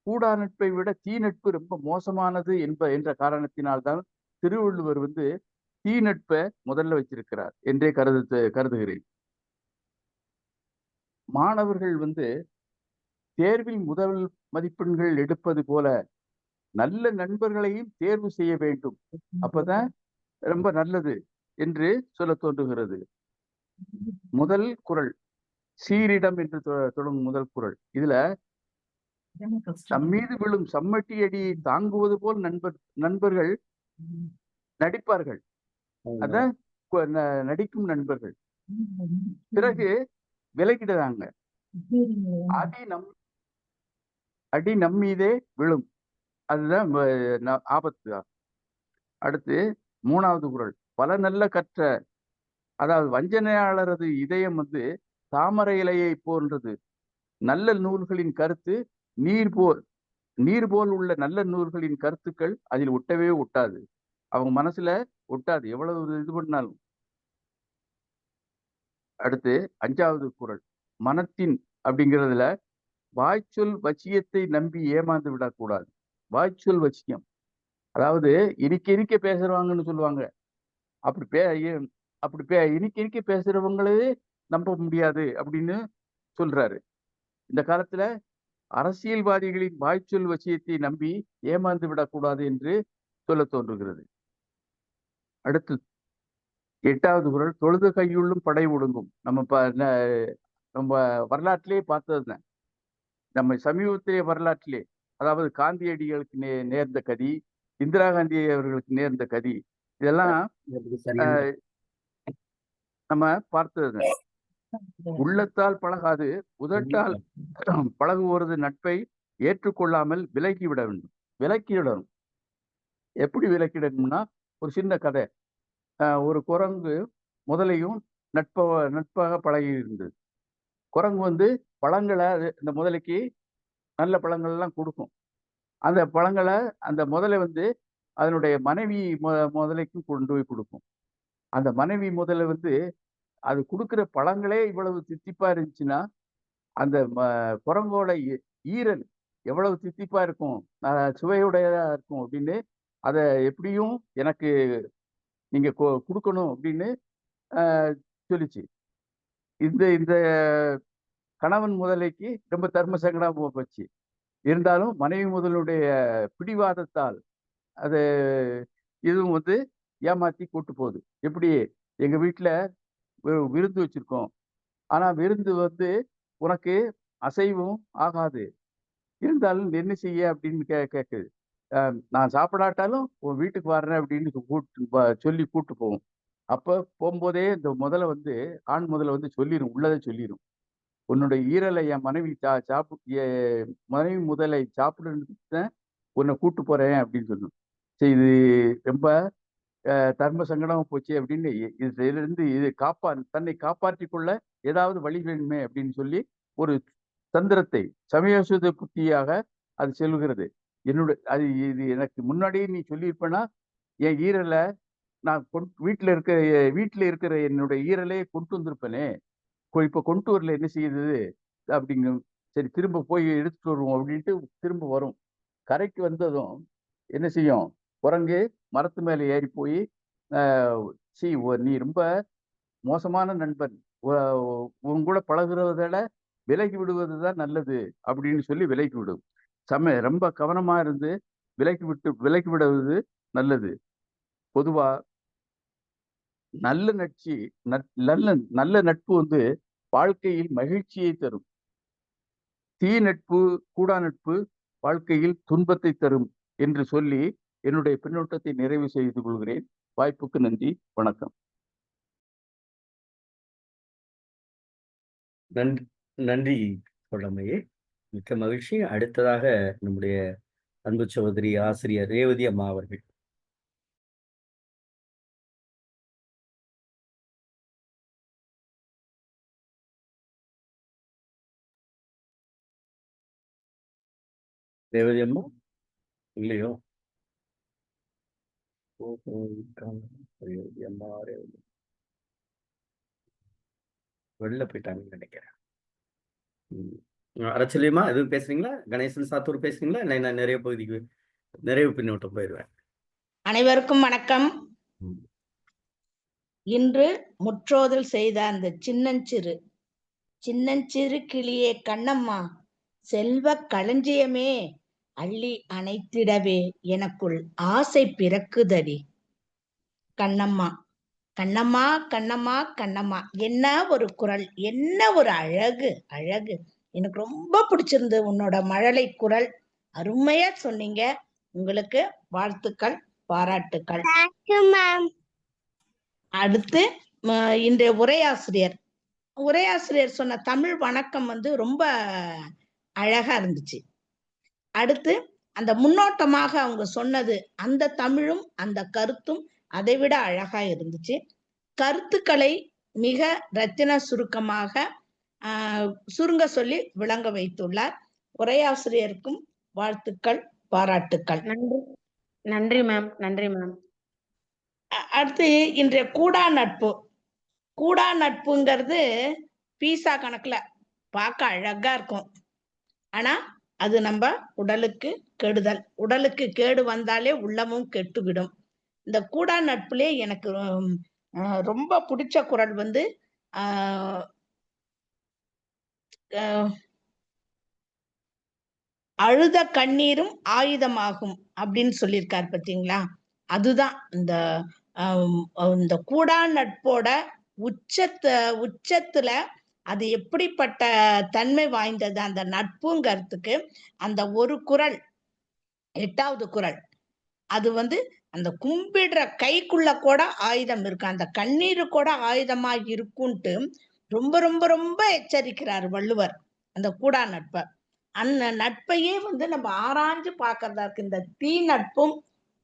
Speaker 8: கூடா நட்பை விட தீ நட்பு ரொம்ப மோசமானது என்ற காரணத்தினால்தான் திருவள்ளுவர் தீ நட்பை முதல்ல வச்சிருக்கிறார் என்றே கருதுகிறேன். மாணவர்கள் தேர்வில் முதல் மதிப்பெண்கள் எடுப்பது போல நல்ல நண்பர்களையும் தேர்வு செய்ய வேண்டும். அப்பதான் ரொம்ப நல்லது என்று சொல்ல தோன்றுகிறது. முதல் குறள் சீரிடம் என்று தொடங்கும் முதல் குறள். இதுல தம் மீது விழும் சம்மட்டி அடியை தாங்குவது போல் நண்பர்கள் நடிப்பார்கள். அதான் நடிக்கும் நண்பர்கள். பிறகு விலகிடுறாங்க. அடி நம் மீதே விழும். அதுதான் ஆபத்து. அடுத்து 3வது குறள் பல நல்ல கற்ற, அதாவது வஞ்சனையாளரது இதயம் தாமரை இலையை போன்றது. நல்ல நூல்களின் கருத்து நீர் போல் உள்ள நல்ல நூல்களின் கருத்துக்கள் அதில் ஒட்டவே ஒட்டாது. அவங்க மனசுல ஒட்டாது, எவ்வளவு இது பண்ணாலும். அடுத்து 5வது குறள் மனத்தின் அப்படிங்கிறதுல வாய்ச்சொல் வச்சியத்தை நம்பி ஏமாந்து விடக்கூடாது. வாய்ச்சொல் வச்சியம், அதாவது இனிக்க பேசுறவாங்கன்னு சொல்லுவாங்க. அப்படி இனிக்க பேசுறவங்களே நம்ப முடியாது அப்படின்னு சொல்றாரு. இந்த காலத்துல அரசியல்வாதிகளின் வாய்ச்சொல் வச்சியத்தை நம்பி ஏமாந்து விடக்கூடாது என்று சொல்ல தோன்றுகிறது. அடுத்து 8வது குறள் தொழுது கையுள்ளும் படை ஒடுங்கும். நம்ம வரலாற்றிலே பார்த்ததுதான். நம்ம சமீபத்திலே வரலாற்றிலே, அதாவது காந்தியடிகளுக்கு நேர்ந்த கதி, இந்திரா காந்தி அவர்களுக்கு நேர்ந்த கதி, இதெல்லாம் நம்ம பார்த்தது. உள்ளத்தால் பழகாது உதட்டால் பழகுவோரது நட்பை ஏற்றுக்கொள்ளாமல் விலக்கிவிட வேண்டும். விலக்கிவிடணும். எப்படி விலக்கிடணும்னா, ஒரு சின்ன கதை. ஒரு குரங்கு முதலையும் நட்பாக பழகி இருந்தது. குரங்கு பழங்களை இந்த முதலைக்கு நல்ல பழங்கள் எல்லாம் கொடுக்கும். அந்த பழங்களை அந்த முதலை அதனுடைய மனைவி முதலைக்கும் கொண்டு போய் கொடுக்கும். அந்த மனைவி முதலை அது கொடுக்குற பழங்களே இவ்வளவு தித்திப்பா இருந்துச்சுன்னா, அந்த குரங்கோட ஈரல் எவ்வளவு தித்திப்பா இருக்கும், சுவையுடையதா இருக்கும் அப்படின்னு, அதை எப்படியும் எனக்கு நீங்க கொடுக்கணும் அப்படின்னு சொல்லிச்சு. இந்த கணவன் முதலைக்கு ரொம்ப தர்ம சங்கடமா போச்சு. இருந்தாலும் மனைவி முதலுடைய பிடிவாதத்தால் அது இதுவும் ஏமாத்தி கூட்டு போகுது. எப்படி, எங்க வீட்டுல விருந்து வச்சிருக்கோம், ஆனா விருந்து உனக்கு அசைவும் ஆகாது, இருந்தாலும் என்ன செய்ய அப்படின்னு கேக்குது. நான் சாப்பிடாட்டாலும் உன் வீட்டுக்கு வர்றேன் அப்படின்னு சொல்லி கூட்டு போவோம். அப்ப போகும்போதே இந்த முதல்ல ஆண் முதல்ல சொல்லிடும், உள்ளதை சொல்லிடும், உன்னுடைய ஈரலை என் மனைவி மனைவி முதலை சாப்பிடுன்னு உன்னை கூட்டு போறேன் அப்படின்னு சொல்லணும். சரி, இது ரொம்ப தர்ம சங்கடமா போச்சு அப்படின்னு இதுல இருந்து தன்னை காப்பாற்றிக் கொள்ள ஏதாவது வழி வேணுமே அப்படின்னு சொல்லி ஒரு தந்திரத்தை சமயோசித புத்தியாக அது சொல்லுகிறது. இது எனக்கு முன்னாடியே நீ சொல்லியிருப்பேன்னா என் ஈரலை நான் வீட்டுல இருக்கிற என்னுடைய ஈரலையே கொண்டு வந்திருப்பேனே, இப்ப கொண்டு வரல, என்ன செய்யுது அப்படிங்க. சரி, திரும்ப போய் எடுத்துட்டு வருவோம் அப்படின்ட்டு திரும்ப வரும். கரைக்கு வந்ததும் என்ன செய்யும், குரங்கு மரத்து மேல ஏறி போய் நீ ரொம்ப மோசமான நண்பன், உன் கூட பழகுறதால விலகி விடுவதுதான் நல்லது அப்படின்னு சொல்லி விலகி விடும். ரொம்ப கவனமா இருந்து விலக்கி விடுவது நல்லது. பொதுவா நல்ல நட்பு வாழ்க்கையில் மகிழ்ச்சியை தரும். தீ நட்பு, கூடா நட்பு வாழ்க்கையில் துன்பத்தை தரும் என்று சொல்லி என்னுடைய பின்னோட்டத்தை நிறைவு செய்து கொள்கிறேன். வாய்ப்புக்கு நன்றி, வணக்கம்.
Speaker 7: நன்றி தோழமையே, மிக்க மகிழ்ச்சி. அடுத்ததாக நம்முடைய அன்பு சகோதரி ஆசிரியர் ரேவதி அம்மா அவர்கள். ரேவதி அம்மா இல்லையோ? ரேவதி அம்மா வெளில போயிட்டாங்கன்னு நினைக்கிறேன். அரச்சலியமா எதுவும் பேசுறீங்களா? கணேசன் சாத்தூர் பேசுறீங்களா? நான் நிறைய பகுதிக்கு நிறைவு பின்னோட்டம் போயிடுவேன்.
Speaker 9: அனைவருக்கும் வணக்கம். இன்று முற்றோதல் செய்த அந்த சின்னஞ்சிறு சின்னஞ்சிறு கிளியே கண்ணம்மா, செல்வ களஞ்சியமே, அள்ளி அணைத்திடவே எனக்குள் ஆசை பிறக்குதடி. கண்ணம்மா கண்ணம்மா கண்ணம்மா கண்ணம்மா, என்ன ஒரு குரல், என்ன ஒரு அழகு அழகு. எனக்கு ரொம்ப பிடிச்சிருந்து உன்னோட மழலை குரல். அருமையா சொன்னீங்க. உங்களுக்கு வாழ்த்துக்கள், பாராட்டுக்கள்.
Speaker 3: Thank you ma'am.
Speaker 9: அடுத்து இன்றைய உரையாசிரியர் சொன்ன தமிழ் வணக்கம் ரொம்ப அழகா இருந்துச்சு. அடுத்து அந்த முன்னோட்டமாக அவங்க சொன்னது, அந்த தமிழும் அந்த கருத்தும் அதைவிட அழகா இருந்துச்சு. கருத்துக்களை மிக ரத்தின சுருக்கமாக சுருங்க சொல்லி விளங்க வைத்துள்ளார். உரையாசிரியருக்கும் வாழ்த்துக்கள், பாராட்டுக்கள்.
Speaker 2: நன்றி நன்றி மேம். நன்றி மேம்.
Speaker 9: அடுத்து இன்றைய கூடா நட்புங்கிறது பீஸா கணக்குல பார்க்க அழகா இருக்கும். ஆனா அது நம்ம உடலுக்கு கெடுதல். உடலுக்கு கேடு வந்தாலே உள்ளமும் கெட்டுவிடும். இந்த கூடா நட்புலே எனக்கு ரொம்ப பிடிச்ச குரல் அழுத கண்ணீரும் ஆயுதமாகும் அப்படின்னு சொல்லியிருக்காரு பார்த்தீங்களா? அதுதான் இந்த கூடா நட்போட உச்சத்துல அது எப்படிப்பட்ட தன்மை வாய்ந்தது அந்த நட்புங்கிறதுக்கு அந்த ஒரு குரல், 8வது குரல், அது அந்த கும்பிடுற கைக்குள்ள கூட ஆயுதம் இருக்கு, அந்த கண்ணீரு கூட ஆயுதமா இருக்குன்ட்டு ரொம்ப ரொம்ப ரொம்ப எச்சரிக்கிறார் வள்ளுவர் அந்த கூடா நட்பை. அந்த நட்பையே நம்ம ஆராய்ஞ்சு பார்க்கறதா இருக்கு. இந்த தீ நட்பும்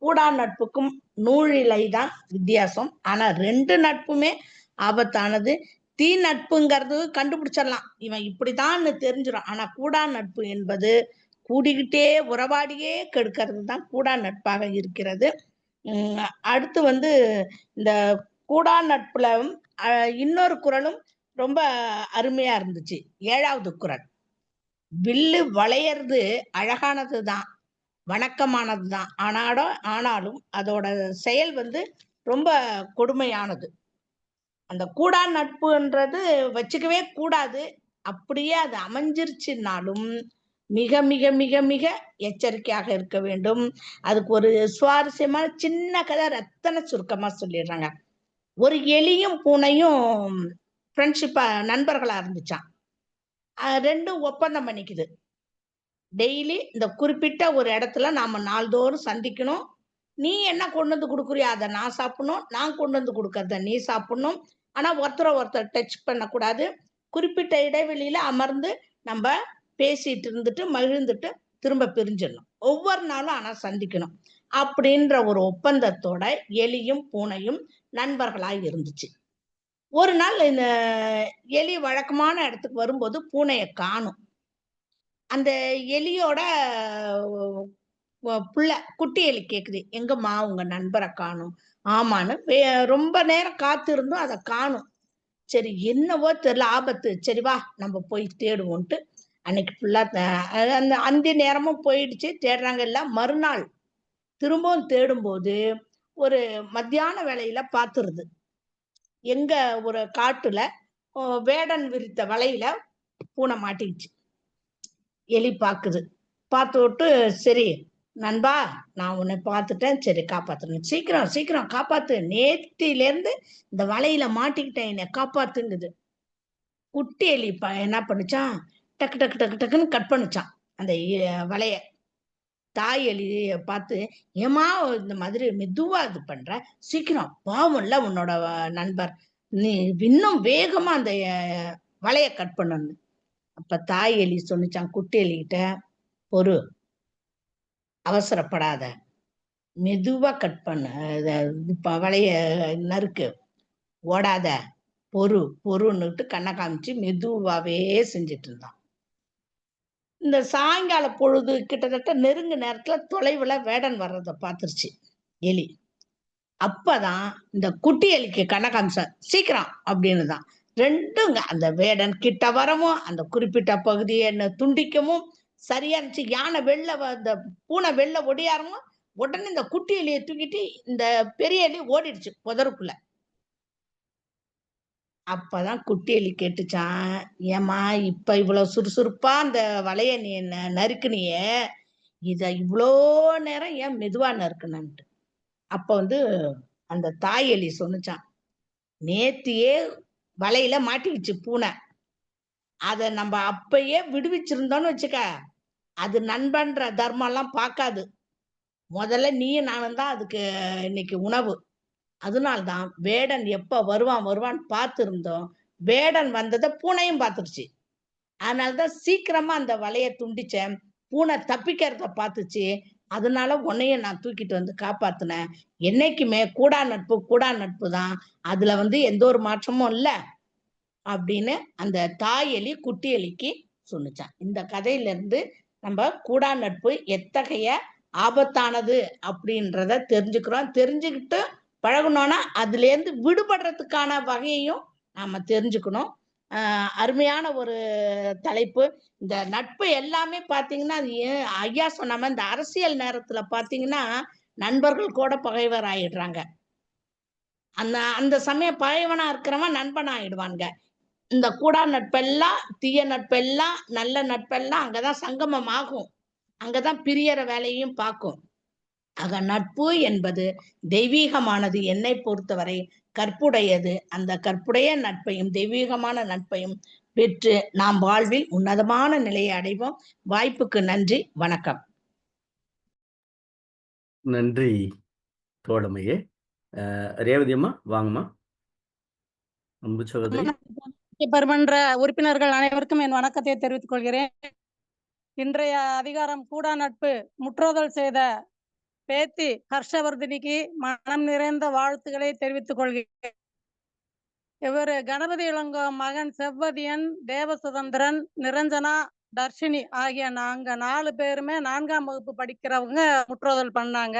Speaker 9: கூடா நட்புக்கும் நூழிலை தான் வித்தியாசம். ஆனா 2 நட்புமே ஆபத்தானது. தீ நட்புங்கிறது கண்டுபிடிச்சிடலாம், இவன் இப்படிதான் தெரிஞ்சிடும். ஆனா கூடா நட்பு என்பது கூடிக்கிட்டே உறவாடியே கெடுக்கிறது தான் கூடா நட்பாக இருக்கிறது. அடுத்து இந்த கூடா நட்புல இன்னொரு குறளும் ரொம்ப அருமையா இருந்துச்சு. 7வது குறள், வில்லு வளையறது அழகானதுதான், வணக்கமானதுதான், ஆனாலும் அதோட செயல் ரொம்ப கொடுமையானது. அந்த கூடா நட்புன்றது வச்சுக்கவே கூடாது. அப்படியே அது அமைஞ்சிருச்சுனாலும் மிக மிக மிக மிக எச்சரிக்கையாக இருக்க வேண்டும். அதுக்கு ஒரு சுவாரஸ்யமான சின்ன கதை ரத்தன சுருக்கமா சொல்லிடுறாங்க. ஒரு எலியும் பூனையும் ஃப்ரெண்ட்ஷிப்பா நண்பர்களா இருந்துச்சான். 2 ஒப்பந்தம் பண்ணிக்குது, டெய்லி இந்த குறிப்பிட்ட ஒரு இடத்துல நாம நாள்தோறும் சந்திக்கணும். நீ என்ன கொண்டு வந்து கொடுக்குறியோ அதை நான் சாப்பிடணும், நான் கொண்டு வந்து கொடுக்கறத நீ சாப்பிடணும். ஆனா ஒருத்தர் டச் பண்ணக்கூடாது. குறிப்பிட்ட இடைவெளியில அமர்ந்து நம்ம பேசிட்டு இருந்துட்டு மகிழ்ந்துட்டு திரும்ப பிரிஞ்சிடணும். ஒவ்வொரு நாளும் ஆனா சந்திக்கணும் அப்படின்ற ஒரு ஒப்பந்தத்தோட எலியும் பூனையும் நண்பர்களாய் இருந்துச்சு. ஒரு நாள் இந்த எலி வழக்கமான இடத்துக்கு வரும்போது பூனையை காணும். அந்த எலியோட புள்ள குட்டி எலி கேக்குது, எங்கம்மா உங்க நண்பரை காணும்? ஆமான்னு ரொம்ப நேரம் காத்து இருந்தும் அதை காணும். சரி என்னவோ தெரியல, ஆபத்து, சரி வா நம்ம போய் தேடுவோன்ட்டு அன்னைக்கு ஃபுல்லா அந்த அந்தி நேரமும் போயிடுச்சு, தேடுறாங்க எல்லாம். மறுநாள் திரும்பவும் தேடும்போது ஒரு மத்தியான வேளையில பாத்துருது, எங்க ஒரு காட்டுல வேடன் விரித்த வலையில பூனை மாட்டிடுச்சு. எலி பாக்குது, பார்த்து விட்டு, சரி நண்பா நான் உன்னை பார்த்துட்டேன், சரி காப்பாத்தணும், சீக்கிரம் சீக்கிரம் காப்பாத்து, நேத்தில இருந்து இந்த வலையில மாட்டிக்கிட்டேன், என்னை காப்பாத்துங்குது. குட்டி எலி என்ன பண்ணுச்சான், டக்கு டக்கு டக்கு டக்குன்னு கட் பண்ணுச்சான் அந்த வலைய. தாய் எலிய பார்த்து, ஏமா இந்த மாதிரி மெதுவா இது பண்ற, சீக்கிரம், பாவம்ல உன்னோட நண்பர், நீ இன்னும் வேகமா அந்த வலைய கட் பண்ணணும். அப்ப தாய் எலி சொன்னிச்சான் குட்டி எலிகிட்ட, பொறு, அவசரப்படாத, மெதுவா கட் பண்ண, வலைய நறுக்கு, ஓடாத, பொறுன்னுட்டு கண்ணை காமிச்சு மெதுவாவே செஞ்சிட்டு இருந்தான். இந்த சாயங்கால பொழுது கிட்டத்தட்ட நெருங்க நேரத்துல தொலைவுல வேடன் வர்றத பாத்துருச்சு எலி. அப்பதான் இந்த குட்டி எலிக்கு கண்ணை காமிச்ச, சீக்கிரம் அப்படின்னு தான். ரெண்டும் அந்த வேடன் கிட்ட வரவும் அந்த குறிப்பிட்ட பகுதியை துண்டிக்கவும் சரியா இருந்துச்சு. யானை இந்த பூனை வெளில ஒடியாரவும் உடனே இந்த குட்டி எலியை தூக்கிட்டு இந்த பெரிய எலி ஓடிடுச்சு புதருக்குள்ள. அப்பதான் குட்டி எலி கேட்டுச்சான், ஏம்மா இப்ப இவ்வளவு சுறுசுறுப்பா அந்த வலைய நீ நறுக்குனியே, இத இவ்வளோ நேரம் ஏன் மெதுவா நறுக்குனன்ட்டு. அப்ப வந்து அந்த தாய் எலி சொன்னுச்சான், நேத்தியே வலையில மாட்டிக்கிச்சு பூனை. அத நம்ம அப்பயே விடுவிச்சிருந்தோம்னு வச்சுக்க, அது நண்பன்ற தர்மம் எல்லாம் பார்க்காது. முதல்ல நீயும் நானும் தான் அதுக்கு இன்னைக்கு உணவு. அதனால்தான் வேடன் எப்ப வருவான்னு பார்த்து இருந்தோம். வேடன் வந்ததை பூனையும் பார்த்துருச்சு. அதனாலதான் சீக்கிரமா அந்த வலைய துண்டிச்சேன். பூனை தப்பிக்கிறத பார்த்துச்சு. அதனால உன்னையும் நான் தூக்கிட்டு வந்து காப்பாத்தினேன். என்னைக்குமே கூடா நட்பு தான். அதுல வந்து எந்த ஒரு மாற்றமும் இல்ல அப்படின்னு அந்த தாய் எலி குட்டி எலிக்கு சொன்னுச்சான். இந்த கதையில இருந்து நம்ம கூடா நட்பு எத்தகைய ஆபத்தானது அப்படின்றத தெரிஞ்சுக்கிறோம். தெரிஞ்சுக்கிட்டு பழகணும்னா அதுல இருந்து விடுபடுறதுக்கான வகையையும் நாம தெரிஞ்சுக்கணும். அருமையான ஒரு தலைப்பு. இந்த நட்பு எல்லாமே பாத்தீங்கன்னா, அது ஐயா சொன்னாம இந்த அரசியல் நேரத்துல பாத்தீங்கன்னா நண்பர்கள் கூட பகைவர் ஆயிடுறாங்க. அந்த அந்த சமயம் பகைவனா இருக்கிறவன் நண்பன் ஆயிடுவாங்க. இந்த கூடா நட்பெல்லாம், தீய நட்பெல்லாம், நல்ல நட்பெல்லாம் அங்கதான் சங்கமம் ஆகும். அங்கதான் பிரியற வேலையும் பார்க்கும். ஆக நட்பு என்பது தெய்வீகமானது. என்னை பொறுத்தவரை கற்புடையது. அந்த கற்புடைய நட்பையும் தெய்வீகமான நட்பையும் பெற்று நாம் வாழ்வில் உன்னதமான நிலையை அடைவோம். வாய்ப்புக்கு நன்றி. வணக்கம்.
Speaker 7: நன்றி தோழமையே. ரேவதி அம்மா வாங்கம்மா. அன்பு சகோதரி.
Speaker 10: பெருமன்ற உறுப்பினர்கள் அனைவருக்கும் என் வணக்கத்தை தெரிவித்துக் கொள்கிறேன். இன்றைய அதிகாரம் கூடா நட்பு முற்றோதல் செய்த பேத்தி ஹர்ஷவர்தினிக்கு மனம் நிறைந்த வாழ்த்துக்களை தெரிவித்துக் கொள்கிறேன். இவர் கணபதி இளங்கோ மகன் செவ்வதியன், தேவசுதந்திரன், நிரஞ்சனா, தர்ஷினி ஆகிய நாங்க 4 பேருமே 4ஆம் வகுப்பு படிக்கிறவங்க முற்றோதல் பண்ணாங்க.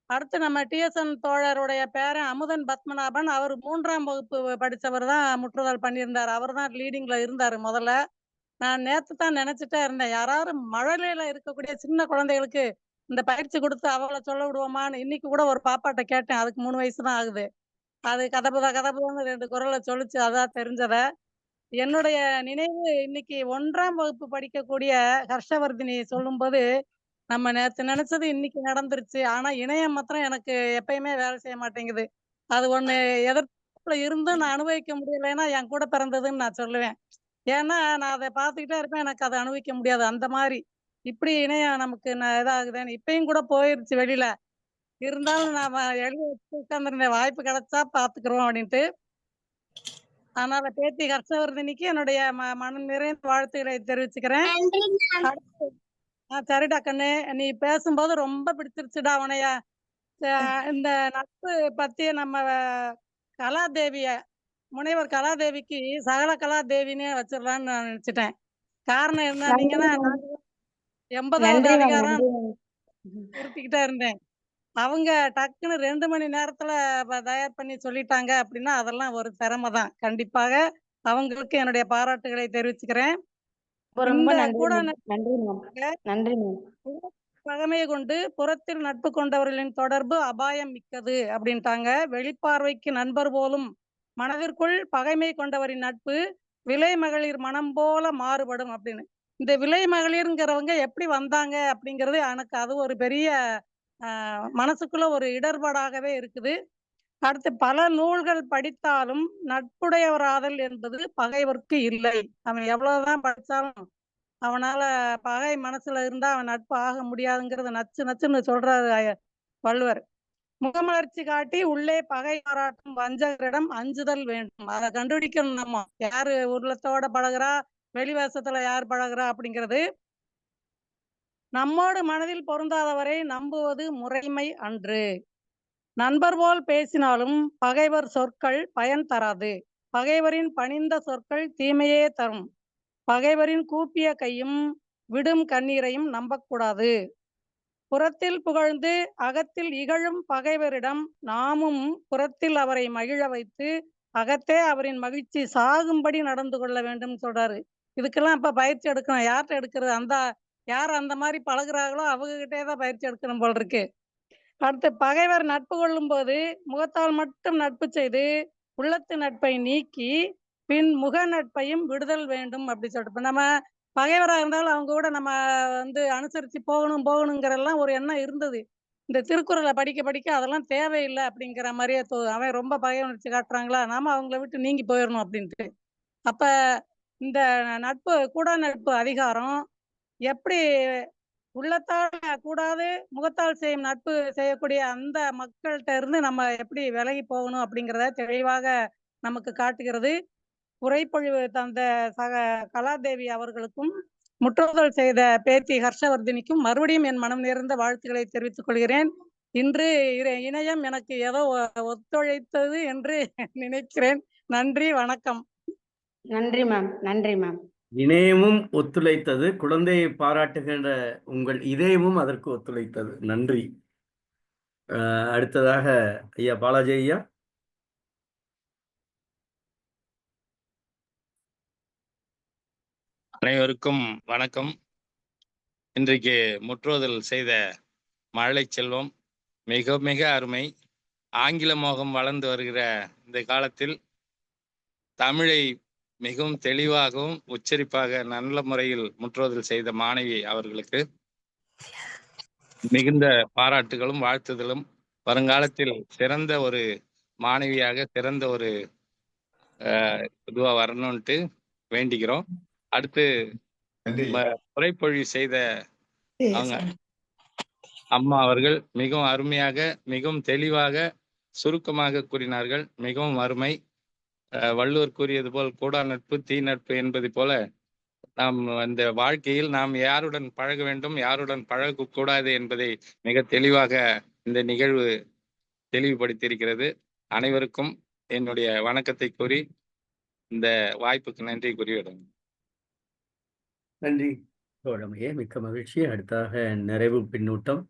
Speaker 10: அடுத்து நம்ம TSN தோழருடைய பேரன் அமுதன் பத்மநாபன், அவர் 3ஆம் வகுப்பு படிச்சவர் தான் முற்றுதல் பண்ணியிருந்தார். அவர் தான் லீடிங்ல இருந்தாரு முதல்ல. நான் நேத்து தான் நினைச்சிட்டே இருந்தேன், யாராவது மழலையில இருக்கக்கூடிய சின்ன குழந்தைகளுக்கு இந்த பயிற்சி கொடுத்து அவளை சொல்ல விடுவோமான்னு. இன்னைக்கு கூட ஒரு பாப்பாட்ட கேட்டேன், அதுக்கு 3 வயசு தான் ஆகுது. அது கதப்புதான்னு 2 குரலை சொல்லிச்சு, அதான் தெரிஞ்சத. என்னுடைய நினைவு இன்னைக்கு 1ஆம் வகுப்பு படிக்கக்கூடிய ஹர்ஷவர்தினி சொல்லும்போது, நம்ம நேத்து நினைச்சது இன்னைக்கு நடந்துருச்சு. ஆனா இணையம் மாத்திரம் எனக்கு எப்பயுமே வேலை செய்ய மாட்டேங்குது. அது ஒண்ணு எதிர்ப்புல இருந்தும் நான் அனுபவிக்க முடியலைன்னா என் கூட பிறந்ததுன்னு நான் சொல்லுவேன். ஏன்னா நான் அதை பார்த்துக்கிட்டே இருப்பேன், எனக்கு அதை அனுபவிக்க முடியாது. அந்த மாதிரி இப்படி இணையம் நமக்கு இதாகுதுன்னு இப்பயும் கூட போயிருச்சு வெளியில. இருந்தாலும் நாம எழுதி வச்சு உட்கார்ந்துருந்தேன், வாய்ப்பு கிடைச்சா பார்த்துக்கிறோம் அப்படின்ட்டு. அதனால பேத்தி ஹர்ஷவர்தினிக்கு என்னுடைய மனம் நிறைந்த வாழ்த்துக்களை தெரிவிச்சுக்கிறேன். அடுத்து சரிடா கண்ணு, நீ பேசும்போது ரொம்ப பிடிச்சிருச்சுடா உனைய. இந்த நட்பு பத்தி நம்ம கலாதேவிய முனைவர் கலாதேவிக்கு சகல கலாதேவினே வச்சிடலான்னு நான் நினைச்சிட்டேன். காரணம் என்னன்னீங்கன்னா, 80வது அதிகாரம் உறுத்திக்கிட்டே இருந்தேன். அவங்க டக்குன்னு 2 மணி நேரத்துல தயார் பண்ணி சொல்லிட்டாங்க அப்படின்னா அதெல்லாம் ஒரு திறமை தான். கண்டிப்பாக அவங்களுக்கு என்னுடைய பாராட்டுகளை தெரிவிச்சுக்கிறேன்.
Speaker 2: ரொம்ப
Speaker 10: இந்த
Speaker 2: நன்றி
Speaker 10: கூட
Speaker 2: நன்றி.
Speaker 10: பகைமையை கொண்டு புறத்தில் நட்பு கொண்டவர்களின் தொடர்பு அபாயம் மிக்கது அப்படின்ட்டாங்க. வெளிப்பார்வைக்கு நண்பர் போலும் மனதிற்குள் பகைமை கொண்டவரின் நட்பு விலை மகளிர் மனம் போல மாறுபடும் அப்படின்னு. இந்த விலை மகளிர்ங்கிறவங்க எப்படி வந்தாங்க அப்படிங்கிறது எனக்கு அது ஒரு பெரிய மனசுக்குள்ள ஒரு இடர்பாடாகவே இருக்குது. அடுத்து பல நூல்கள் படித்தாலும் நட்புடையவராதல் என்பது பகைவர்க்கு இல்லை. அவன் எவ்வளவுதான் படிச்சாலும் அவனால பகை மனசுல இருந்தா அவன் நட்பு ஆக முடியாதுங்கிறது நச்சுன்னு சொல்றாரு வள்ளுவர். முகமலர்ச்சி காட்டி உள்ளே பகை பாராட்டும் வஞ்சகரிடம் அஞ்சுதல் வேண்டும். அதை கண்டுபிடிக்கணும் நம்ம, யாரு உள்ளத்தோட பழகுறா, வெளிவேசத்துல யார் பழகுறா அப்படிங்கிறது. நம்மோடு மனதில் பொருந்தாதவரை நம்புவது முறைமை அன்று. நண்பர் போல் பேசினாலும் பகைவர் சொற்கள் பயன் தராது. பகைவரின் பணிந்த சொற்கள் தீமையே தரும். பகைவரின் கூப்பிய கையும் விடும் கண்ணீரையும் நம்பக்கூடாது. புறத்தில் புகழ்ந்து அகத்தில் இகழும் பகைவரிடம் நாமும் புறத்தில் அவரை மகிழ வைத்து அகத்தே அவரின் மகிழ்ச்சி சாகும்படி நடந்து கொள்ள வேண்டும் சொல்றாரு. இதுக்கெல்லாம் இப்ப பயிற்சி எடுக்கணும். யார்கிட்ட எடுக்கிறது? யார் அந்த மாதிரி பழகுறாங்களோ அவங்க கிட்டே தான் பயிற்சி எடுக்கணும் போல் இருக்கு. அடுத்து பகைவர் நட்பு கொள்ளும் போது முகத்தால் மட்டும் நட்பு செய்து உள்ளத்து நட்பை நீக்கி பின் முக நட்பையும் விடுதல் வேண்டும் அப்படி சொல்லிட்டு. இப்ப நம்ம பகைவரா இருந்தாலும் அவங்க கூட நம்ம அனுசரிச்சு போகணுங்கிறதெல்லாம் ஒரு எண்ணம் இருந்தது. இந்த திருக்குறளை படிக்க படிக்க அதெல்லாம் தேவையில்லை அப்படிங்கிற மாதிரியே அவன் ரொம்ப பகை உணர்ச்சி காட்டுறாங்களா, நாம அவங்கள விட்டு நீங்கி போயிடணும் அப்படின்ட்டு. அப்ப இந்த நட்பு கூடா நட்பு அதிகாரம் எப்படி உள்ளத்தால் கூடாது முகத்தால் செய்யும் நட்பு செய்யக்கூடிய அந்த மக்கள்கிட்ட இருந்து நம்ம எப்படி விலகி போகணும் அப்படிங்கிறத தெளிவாக நமக்கு காட்டுகிறது. உரைப்பொழிவு தந்த சக கலாதேவி அவர்களுக்கும் முற்றுதல் செய்த பேத்தி ஹர்ஷவர்தினிக்கும் மறுபடியும் என் மனம் நிறைந்த வாழ்த்துக்களை தெரிவித்துக் கொள்கிறேன். இன்று இணையம் எனக்கு ஏதோ ஒத்துழைத்தது என்று நினைக்கிறேன். நன்றி, வணக்கம்.
Speaker 2: நன்றி மேம். நன்றி மேம்.
Speaker 7: இணையமும் ஒத்துழைத்தது, குழந்தையை பாராட்டுகின்ற உங்கள் இதயமும் அதற்கு ஒத்துழைத்தது. நன்றி. அடுத்ததாக ஐயா பாலாஜி ஐயா.
Speaker 6: அனைவருக்கும் வணக்கம். இன்றைக்கு முற்றுதல் செய்த மழலை செல்வம் மிக மிக அருமை. ஆங்கில மோகம் வளர்ந்து வருகிற இந்த காலத்தில் தமிழை மிகவும் தெளிவாகவும் உச்சரிப்பாக நல்ல முறையில் முற்றுதல் செய்த மாணவி அவர்களுக்கு மிகுந்த பாராட்டுகளும் வாழ்த்துதலும். வருங்காலத்தில் சிறந்த ஒரு மாணவியாக சிறந்த ஒரு இதுவா வரணும்ட்டு வேண்டிக்கிறோம். அடுத்து உரைப்பொழிவு செய்த அவங்க அம்மா அவர்கள் மிகவும் அருமையாக மிகவும் தெளிவாக சுருக்கமாக கூறினார்கள். மிகவும் அருமை. வள்ளுவர் கூறியது போல் கூடா நட்பு தீ நட்பு என்பது போல நாம் அந்த வாழ்க்கையில் நாம் யாருடன் பழக வேண்டும், யாருடன் பழகக்கூடாது என்பதை மிக தெளிவாக இந்த நிகழ்வு தெளிவுபடுத்தியிருக்கிறது. அனைவருக்கும் என்னுடைய வணக்கத்தை கூறி இந்த வாய்ப்புக்கு நன்றி கூறிவிடும்.
Speaker 7: நன்றி தோழமையே, மிக்க மகிழ்ச்சி. அடுத்தாக நிறைவு பின்னூட்டம்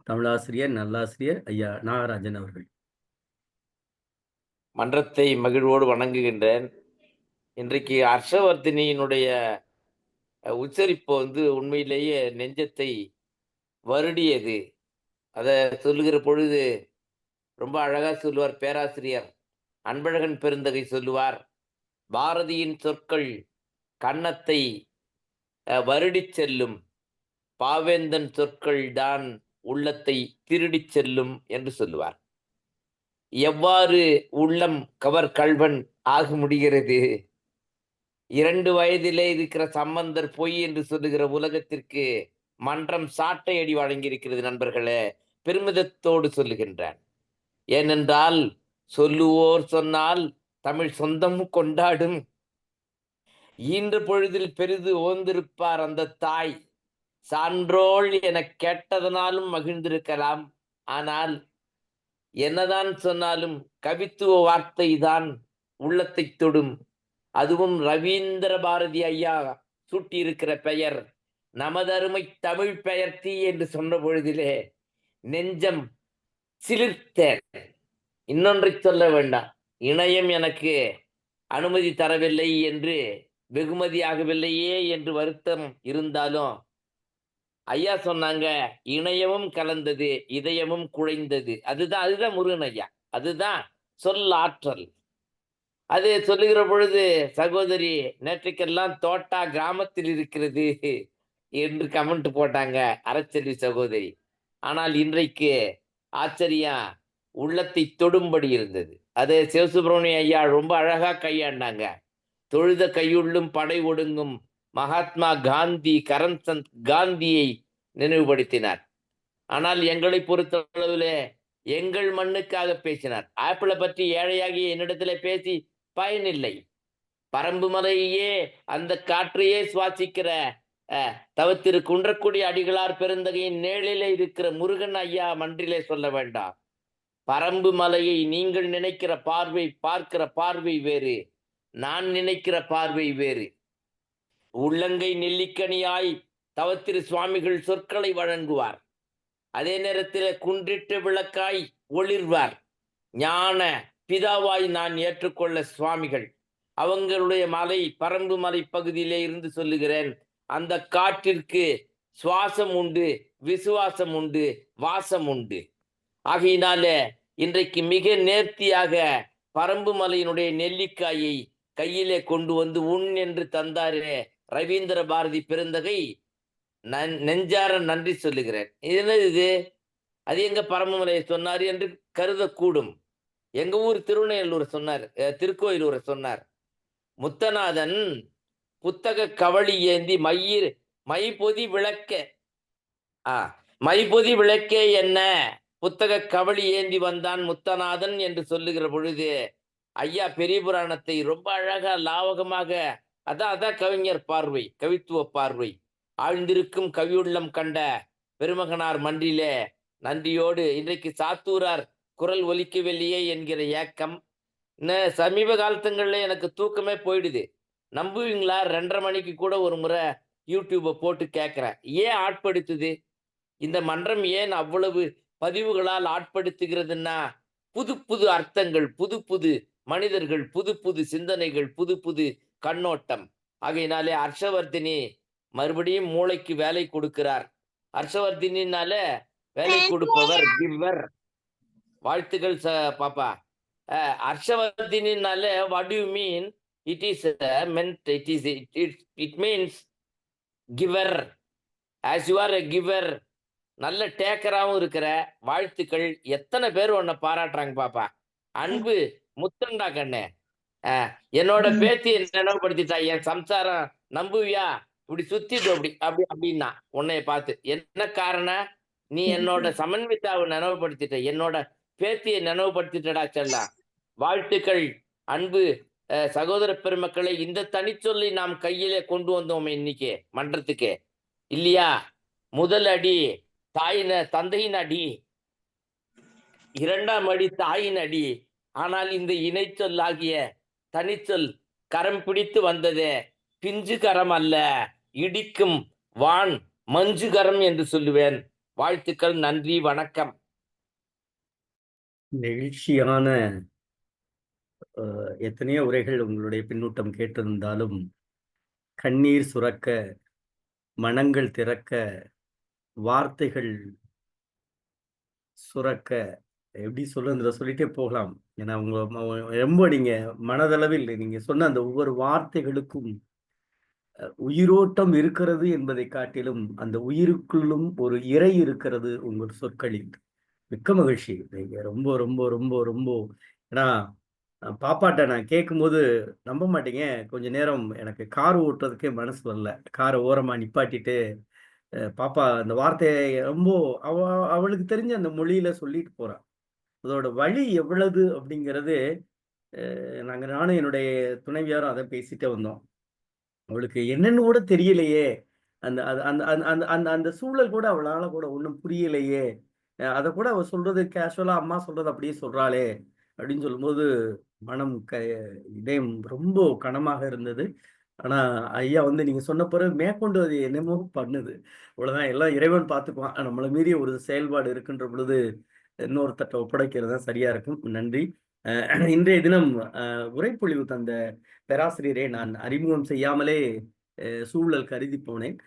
Speaker 7: தமிழாசிரியர் நல்லாசிரியர் ஐயா நாகராஜன் அவர்கள்.
Speaker 11: மன்றத்தை மகிழ்வோடு வணங்குகின்றேன். இன்றைக்கு ஹர்ஷவர்தினியினுடைய உச்சரிப்பு உண்மையிலேயே நெஞ்சத்தை வருடியது. அதை சொல்லுகிற பொழுது ரொம்ப அழகா சொல்லுவார் பேராசிரியர் அன்பழகன் பெருந்தகை சொல்லுவார், பாரதியின் சொற்கள் கன்னத்தை வருடிச் செல்லும், பாவேந்தன் சொற்கள் தான் உள்ளத்தை திருடிச் செல்லும் என்று சொல்லுவார். எவ்வாறு உள்ளம் கவர் கள்வன் ஆக முடிகிறது? 2 வயதிலே இருக்கிற சம்பந்தர் பொய் என்று சொல்லுகிற உலகத்திற்கு மன்றம் சாட்டை அடி வழங்கியிருக்கிறது நண்பர்களே, பெருமிதத்தோடு சொல்லுகின்றான். ஏனென்றால் சொல்லுவோர் சொன்னால் தமிழ் சொந்தம் கொண்டாடும். ஈன்ற பொழுதில் பெரிது ஓர்ந்திருப்பார் அந்த தாய். சான்றோள் என கேட்டதனாலும் மகிழ்ந்திருக்கலாம். ஆனால் என்னதான் சொன்னாலும் கவித்துவ வார்த்தை தான் உள்ளத்தை தொடும். அதுவும் ரவீந்திர பாரதி ஐயா சூட்டியிருக்கிற பெயர் நமதருமை தமிழ் பெயர்த்தி என்று சொன்ன பொழுதிலே நெஞ்சம் சிலிர்த்தேன். இன்னொன்றை சொல்ல வேண்டாம், இணையம் எனக்கு அனுமதி தரவில்லை என்று, வெகுமதியாகவில்லையே என்று வருத்தம் இருந்தாலும் ஐயா சொன்னாங்க, இணையமும் கலந்தது இதயமும் குழைந்தது. அதுதான் முருகன் ஐயா, அதுதான் சொல்லாற்றல். அது சொல்லுகிற பொழுது சகோதரி நேற்றைக்கெல்லாம் தோட்டா கிராமத்தில் இருக்கிறது என்று கமெண்ட் போட்டாங்க அறச்செல்வி சகோதரி. ஆனால் இன்றைக்கு ஆச்சரியம் உள்ளத்தை தொடும்படி இருந்தது. அது சிவசுப்பிரமணிய ஐயா ரொம்ப அழகா கையாண்டாங்க. தொழுத கையுள்ளும் படை ஒடுங்கும் மகாத்மா காந்தி கரம்சந்த் காந்தியை நினைவுபடுத்தினார். ஆனால் எங்களை பொறுத்தளவிலே எங்கள் மண்ணுக்காக பேசினார். ஆப்பிளை பற்றி ஏழையாகிய என்னிடத்துல பேசி பயனில்லை. பரம்பு மலையே அந்த காற்றையே சுவாசிக்கிற தவத்திரு குன்றக்குடி அடிகளார் பெருந்தகையின் நேழிலே இருக்கிற முருகன் ஐயா மன்றிலே சொல்ல வேண்டாம். பரம்பு மலையை நீங்கள் நினைக்கிற பார்வை, பார்க்கிற பார்வை வேறு, நான் நினைக்கிற பார்வை வேறு. உள்ளங்கை நெல்லிக்கனியாய் தவத்திரு சுவாமிகள் சொற்களை வழங்குவார். அதே நேரத்தில் குன்றிட்டு விளக்காய் ஒளிர்வார். ஞான பிதாவாய் நான் ஏற்றுக்கொள்ள சுவாமிகள். அவங்களுடைய மலை பரம்பு மலை பகுதியிலே இருந்து சொல்லுகிறேன். அந்த காற்றிற்கு சுவாசம் உண்டு, விசுவாசம் உண்டு, வாசம் உண்டு. ஆகையினால இன்றைக்கு மிக நேர்த்தியாக பரம்பு மலையினுடைய நெல்லிக்காயை கையிலே கொண்டு வந்து உண் என்று தந்தாரே ரவீந்திர பாரதி பெருந்தகை, நெஞ்சார நன்றி சொல்லுகிறேன். இது என்னது இது? அது எங்க பரம்பு மலையை சொன்னார் என்று கருதக்கூடும். எங்க ஊர் திருநெல்லூர் சொன்னார், திருக்கோயிலூரை சொன்னார். முத்தநாதன் புத்தக கவளி ஏந்தி மைபொதி விளக்க மைபொதி விளக்கே என்ன புத்தக கவளி ஏந்தி வந்தான் முத்தநாதன் என்று சொல்லுகிற பொழுது ஐயா பெரிய புராணத்தை ரொம்ப அழகா லாவகமாக அதான் கவிஞர் பார்வை, கவித்துவ பார்வை. ஆழ்ந்திருக்கும் கவியுள்ளம் கண்ட பெருமகனார் மன்றிலே நன்றியோடு இன்றைக்கு சாத்தூரார் குரல் ஒலிக்கவில்லையே என்கிற ஏக்கம். சமீப காலத்துங்கள்ல எனக்கு தூக்கமே போயிடுது. நம்புவீங்களா? 2:30 மணிக்கு கூட ஒரு முறை யூடியூபை போட்டு கேட்கிறேன். ஏன் ஆட்படுத்துது இந்த மன்றம்? ஏன் அவ்வளவு பதிவுகளால் ஆட்படுத்துகிறதுன்னா, புது புது அர்த்தங்கள், புது புது மனிதர்கள், புது புது சிந்தனைகள், புது புது கண்ணோட்டம். ஆகையினாலே ஹர்ஷவர்தினி மறுபடியும் மூளைக்கு வேலை கொடுக்கிறார். ஹர்ஷவர்தினால வேலை கொடுப்பவர் கிவர். வாழ்த்துக்கள் பாப்பா. ஹர்ஷவர்தினால what do you mean? It is meant, it means giver. as you are a giver. நல்ல டேக்கராகவும் இருக்கிற. வாழ்த்துக்கள். எத்தனை பேர் உன்னை பாராட்டுறாங்க பாப்பா. அன்பு முத்தண்டா கண்ணே. என்னோட பேத்தியை நினைவுபடுத்திட்டா. என் சம்சாரம் நம்புவியா? இப்படி சுத்திட்டு அப்படின்னா உன்னைய பார்த்து என்ன காரணம்? நீ என்னோட சமன்விதாவை நினைவுபடுத்திட்ட, என்னோட பேத்தியை நினைவுபடுத்திட்டடா செல்லா. வாழ்த்துக்கள். அன்பு சகோதர பெருமக்களை, இந்த தனிச்சொல்லை நாம் கையிலே கொண்டு வந்தோம் இன்னைக்கு மன்றத்துக்கு இல்லையா? முதல் அடி தந்தையின் அடி, 2ஆம் அடி தாயின் அடி. ஆனால் இந்த இணைச்சொல் ஆகிய தனிச்சொல் கரம் பிடித்து வந்ததே பிஞ்சு கரம் அல்ல, இடிக்கும் வான் மஞ்சு கரம் என்று சொல்லுவேன். வாழ்த்துக்கள். நன்றி, வணக்கம்.
Speaker 7: நெகிழ்ச்சியான எத்தனையோ உரைகள் உங்களுடைய பின்னூட்டம் கேட்டிருந்தாலும் கண்ணீர் சுரக்க, மனங்கள் திறக்க, வார்த்தைகள் சுரக்க, எப்படி சொல்றதுல சொல்லிட்டே போகலாம். ஏன்னா ரொம்ப நீங்க மனதளவில் நீங்க சொன்ன அந்த ஒவ்வொரு வார்த்தைகளுக்கும் உயிரோட்டம் இருக்கிறது என்பதை காட்டிலும் அந்த உயிருக்குள்ளும் ஒரு இறை இருக்கிறது உங்கள் சொற்களில். மிக்க மகிழ்ச்சி. நீங்க ரொம்ப ரொம்ப ரொம்ப ரொம்ப ஏன்னா பாப்பாட்ட நான் கேட்கும்போது நம்ப மாட்டீங்க, கொஞ்ச நேரம் எனக்கு கார் ஓட்டுறதுக்கே மனசு வரல. காரை ஓரமா நிப்பாட்டிட்டு பாப்பா அந்த வார்த்தையை ரொம்ப அவளுக்கு தெரிஞ்ச அந்த மொழியில சொல்லிட்டு போறான். அதோட வழி எவ்வளவு அப்படிங்கிறது நானும் என்னுடைய துணைவியாரும் அதை பேசிட்டே வந்தோம். அவளுக்கு என்னன்னு கூட தெரியலையே, அந்த அந்த அந்த அந்த சூழல் கூட அவளால கூட ஒன்றும் புரியலையே, அதை கூட அவ சொல்றது கேஷுவலா அம்மா சொல்றது அப்படியே சொல்றாளே அப்படின்னு சொல்லும்போது மனம் இதயம் ரொம்ப கனமாக இருந்தது. ஆனா ஐயா நீங்க சொன்ன பிறகு மேற்கொண்டு அது என்னமோ பண்ணுது. அவ்வளவுதான், எல்லாம் இறைவன் பார்த்துக்குவான். நம்மளை மீறிய ஒரு செயல்பாடு இருக்கின்ற பொழுது இன்னொருத்தட்ட ஒப்படைக்கிறது தான் சரியா இருக்கும். நன்றி. இன்றைய தினம் உரைப்பொழிவு தந்த பேராசிரியரை நான் அறிமுகம் செய்யாமலே சூழல் கருதி போனேன்.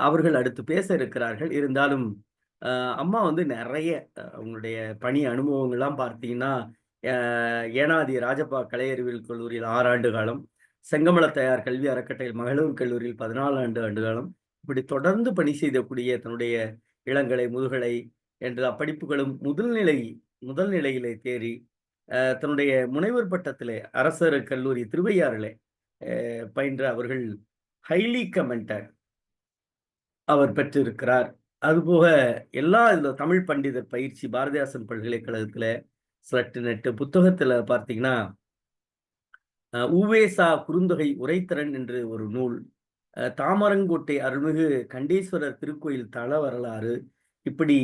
Speaker 7: அவர்கள் அடுத்து பேச இருக்கிறார்கள். இருந்தாலும் அம்மா நிறைய அவங்களுடைய பணி அனுபவங்கள்லாம் பார்த்தீங்கன்னா, ஏனாதி ராஜப்பா கலை அறிவியல் கல்லூரியில் 6 ஆண்டு காலம், செங்கமல தயார் கல்வி அறக்கட்டளையில் மகளிர் கல்லூரியில் 14 ஆண்டு காலம், இப்படி தொடர்ந்து பணி செய்யக்கூடிய தன்னுடைய இளங்கலை, முதுகலை என்ற படிப்புகளும் முதல் நிலையிலே தேறி தன்னுடைய முனைவர் பட்டத்திலே அரசர் கல்லூரி திருவையாறிலே பயின்ற அவர்கள் ஹைலி கமெண்டட் அவர் பெற்றிருக்கிறார். அதுபோக இதுல தமிழ் பண்டிதர் பயிற்சி பாரதிதாசன் பல்கலைக்கழகத்துல ஸ்லட்டு நெட்டு புத்தகத்துல பார்த்தீங்கன்னா உவேசா குறுந்தொகை உரைத்திறன் என்று ஒரு நூல், தாமரங்கோட்டை அருள்மிகு கண்டேஸ்வரர் திருக்கோயில் தல வரலாறு, இப்படி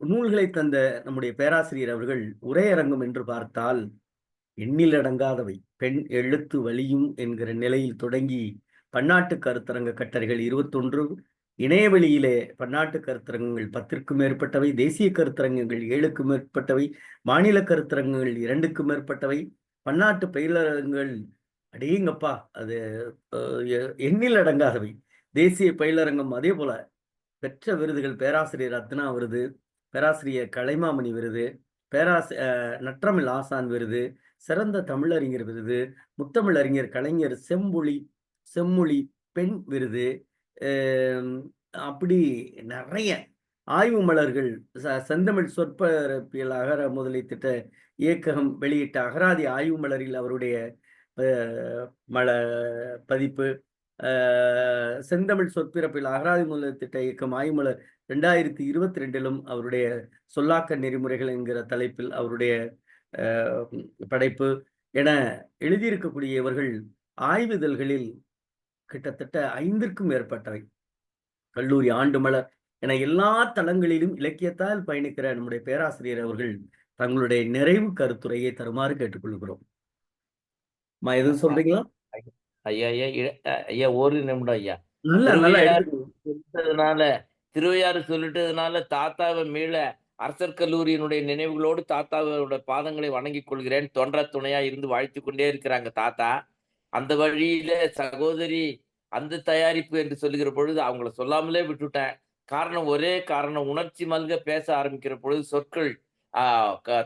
Speaker 7: நூல்களை தந்த நம்முடைய பேராசிரியர் அவர்கள் உரையரங்கம் என்று பார்த்தால் எண்ணிலடங்காதவை. பெண் எழுத்து வலியும் என்கிற நிலையில் தொடங்கி பன்னாட்டு கருத்தரங்க கட்டுரைகள் 21, இணையவெளியிலே பன்னாட்டு கருத்தரங்கங்கள் 10க்கும் மேற்பட்டவை, தேசிய கருத்தரங்கங்கள் 7க்கும் மேற்பட்டவை, மாநில கருத்தரங்கங்கள் 2க்கும் மேற்பட்டவை, பன்னாட்டு பயிலரங்கங்கள் அடேங்கப்பா அது எண்ணில் அடங்காதவை. தேசிய பயிலரங்கம் அதே போல பெற்ற விருதுகள் பேராசிரியர் ரத்னா விருது, பேராசிரியர் கலைமாமணி விருது, நற்றமிழ் ஆசான் விருது, சிறந்த தமிழறிஞர் விருது, முத்தமிழறிஞர் கலைஞர் செம்மொழி பெண் விருது, அப்படி நிறைய ஆய்வு மலர்கள், செந்தமிழ் சொற்பரப்பியல் அகர முதலி திட்ட இயக்ககம் வெளியிட்ட அகராதி ஆய்வு மலரில் அவருடைய பதிப்பு, செந்தமிழ் சொற்பிறப்பில் அகராதி முதல் திட்ட இயக்கம் ஆய்வு மலர் 2022 அவருடைய சொல்லாக்க நெறிமுறைகள் என்கிற தலைப்பில் அவருடைய படைப்பு என எழுதியிருக்கக்கூடிய இவர்கள் ஆய்விதழ்களில் கிட்டத்தட்ட 5க்கும் மேற்பட்டவை, கல்லூரி ஆண்டு மலர் என எல்லா தளங்களிலும் இலக்கியத்தால் பயணிக்கிற நம்முடைய பேராசிரியர் அவர்கள் தங்களுடைய நிறைவு கருத்துரையை தருமாறு கேட்டுக்கொள்கிறோம். எதுவும் சொல்றீங்களா?
Speaker 11: ஐயா ஐயா ஐயா ஒரு நிமிடம் ஐயா. திருவையாறு சொல்லிட்டதுனால தாத்தாவை மீள அரசர் கல்லூரியினுடைய நினைவுகளோடு தாத்தாவோட பாதங்களை வணங்கிக் கொள்கிறேன். தொன்ற துணையா இருந்து வாழ்த்து கொண்டே இருக்கிறாங்க தாத்தா. அந்த வழியில சகோதரி அந்த தயாரிப்பு என்று சொல்லுகிற பொழுது அவங்கள சொல்லாமலே விட்டுட்டேன். காரணம் ஒரே காரணம், உணர்ச்சி மல்க பேச ஆரம்பிக்கிற பொழுது சொற்கள்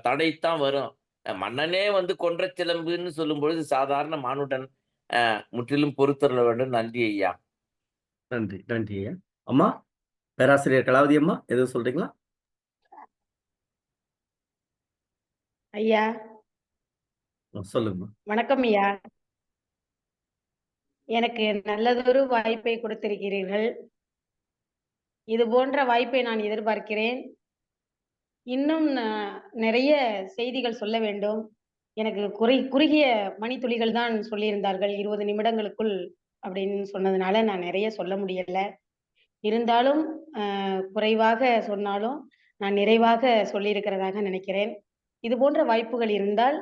Speaker 11: தடைத்தான் வரும். மன்னனே கொன்ற சிலம்புன்னு சொல்லும் பொழுது சாதாரண மானுடன் முற்றிலும் பொறுத்தருள வேண்டும். நன்றி ஐயா.
Speaker 7: நன்றி நன்றி ஐயா. அம்மா பேராசிரியர் கலாவதி அம்மா எதுவும் சொல்றீங்களா?
Speaker 2: ஐயா
Speaker 7: சொல்லுங்க.
Speaker 2: வணக்கம் ஐயா. எனக்கு நல்லதொரு வாய்ப்பை கொடுத்திருக்கிறீர்கள். இது போன்ற வாய்ப்பை நான் எதிர்பார்க்கிறேன். இன்னும் நிறைய செய்திகள் சொல்ல வேண்டும். எனக்கு குறுகிய மணித்துளிகள் தான் சொல்லியிருந்தார்கள், 20 நிமிடங்களுக்குள் அப்படின்னு சொன்னதுனால நான் நிறைய சொல்ல முடியல. இருந்தாலும் குறைவாக சொன்னாலும் நான் நிறைவாக சொல்லியிருக்கிறதாக நினைக்கிறேன். இது போன்ற வாய்ப்புகள் இருந்தால்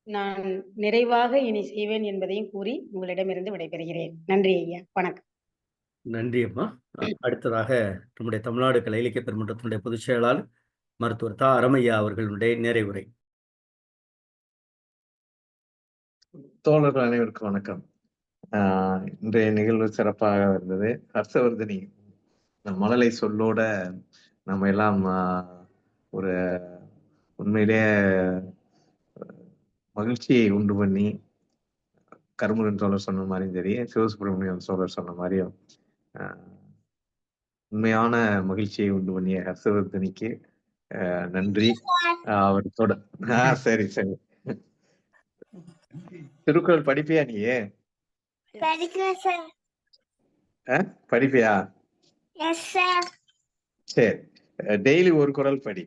Speaker 2: நான் நிறைவாக இனி செய்வேன் என்பதையும் கூறி உங்களிடமிருந்து விடைபெறுகிறேன். நன்றி ஐயா. வணக்கம்.
Speaker 7: நன்றி அம்மா. அடுத்ததாக நம்முடைய தமிழ்நாடு கலை இலக்கிய பெருமன்றத்தினுடைய பொதுச் செயலாளர் மருத்துவர் தா. அரமையா அவர்களுடைய நிறைவுரை.
Speaker 12: தோழர்கள் அனைவருக்கும் வணக்கம். இன்றைய நிகழ்வு சிறப்பாக இருந்தது. ஹர்ஷவர்தினி மழலை சொல்லோட நம்ம எல்லாம் ஒரு உண்மையிலே மகிழ்ச்சியை உண்டு பண்ணி, கருமுருகன் சோழர் சொன்ன மாதிரியும் சரி, சிவசுப்பிரமணியன் சோழர் சொன்ன மாதிரியும் உண்மையான மகிழ்ச்சியை உண்டு பண்ணிய ஹர்ஷவர்தினிக்கு நன்றி. அவர் சரி சரி. திருக்குறள் படிப்பியா நீ? படிப்பியா? சரி, டெய்லி ஒரு குறள் படி.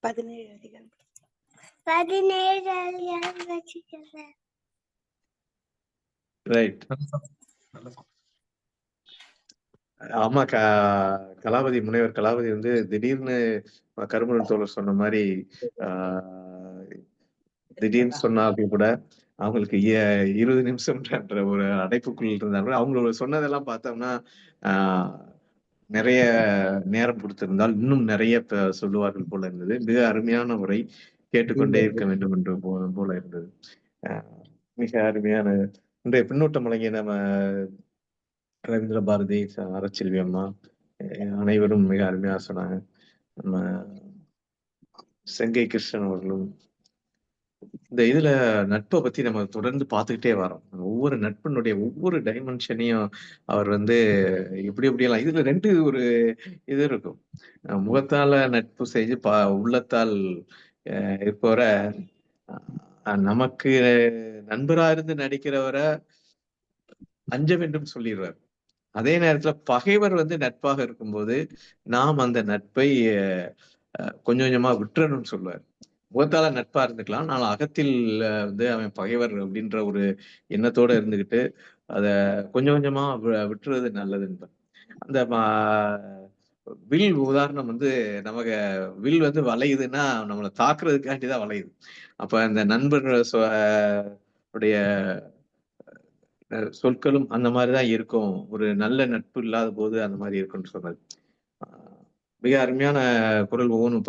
Speaker 3: 17 அதிகாரம்.
Speaker 12: ரைட். ஆமா, கலாவதி முனைவர் கலாவதி திடீர்னு கருமுருகன் தோழர் சொன்ன மாதிரி திடீர்னு சொன்னாலும் கூட அவங்களுக்கு 20 நிமிஷம்ன்ற ஒரு அடைப்புக்குள் இருந்தாலும் அவங்களோட சொன்னதெல்லாம் பார்த்தோம்னா நிறைய நேரம் கொடுத்திருந்தால் இன்னும் நிறைய சொல்லுவார்கள் போல இருந்தது. மிக அருமையான உரை, கேட்டுக்கொண்டே இருக்க வேண்டும் என்று போல இருந்தது. மிக அருமையான இன்றைய பின்னூட்டம் வழங்கிய நம்ம ரவீந்திர பாரதி, அறச்செல்வி அம்மா அனைவரும் மிக அருமையாக சொன்னாங்க. நம்ம செங்கை கிருஷ்ணன் அவர்களும் இந்த இதுல நட்பை பத்தி நம்ம தொடர்ந்து பார்த்துக்கிட்டே வரோம். ஒவ்வொரு நட்பினுடைய ஒவ்வொரு டைமென்ஷனையும் அவர் எப்படி எப்படியெல்லாம் இதுல 2 ஒரு இது இருக்கும். முகத்தால நட்பு செஞ்சு உள்ளத்தால் இருப்பவரை, நமக்கு நண்பரா இருந்து நடிக்கிறவரை அஞ்ச வேண்டும் சொல்லிடுவார். அதே நேரத்துல பகைவர் நட்பாக இருக்கும்போது நாம் அந்த நட்பை கொஞ்சம் கொஞ்சமா விட்டுறணும்னு சொல்லுவார். முகத்தால நட்பா இருந்துக்கலாம், ஆனால் அகத்தில் அவன் பகைவர் அப்படின்ற ஒரு எண்ணத்தோட இருந்துகிட்டு அத கொஞ்சம் கொஞ்சமா விட்டுறது நல்லதுன்னு. அந்த வில் உதாரணம் நமக்கு வில் வளையுதுன்னா நம்மளை தாக்குறதுக்காண்டிதான் வளையுது. அப்ப அந்த நண்பர் உடைய சொற்களும் அந்த மாதிரிதான் இருக்கும். ஒரு நல்ல நட்பு இல்லாத போது அந்த மாதிரி இருக்கும்னு சொன்னது மிக அருமையான குரல். ஒவ்வொன்றும்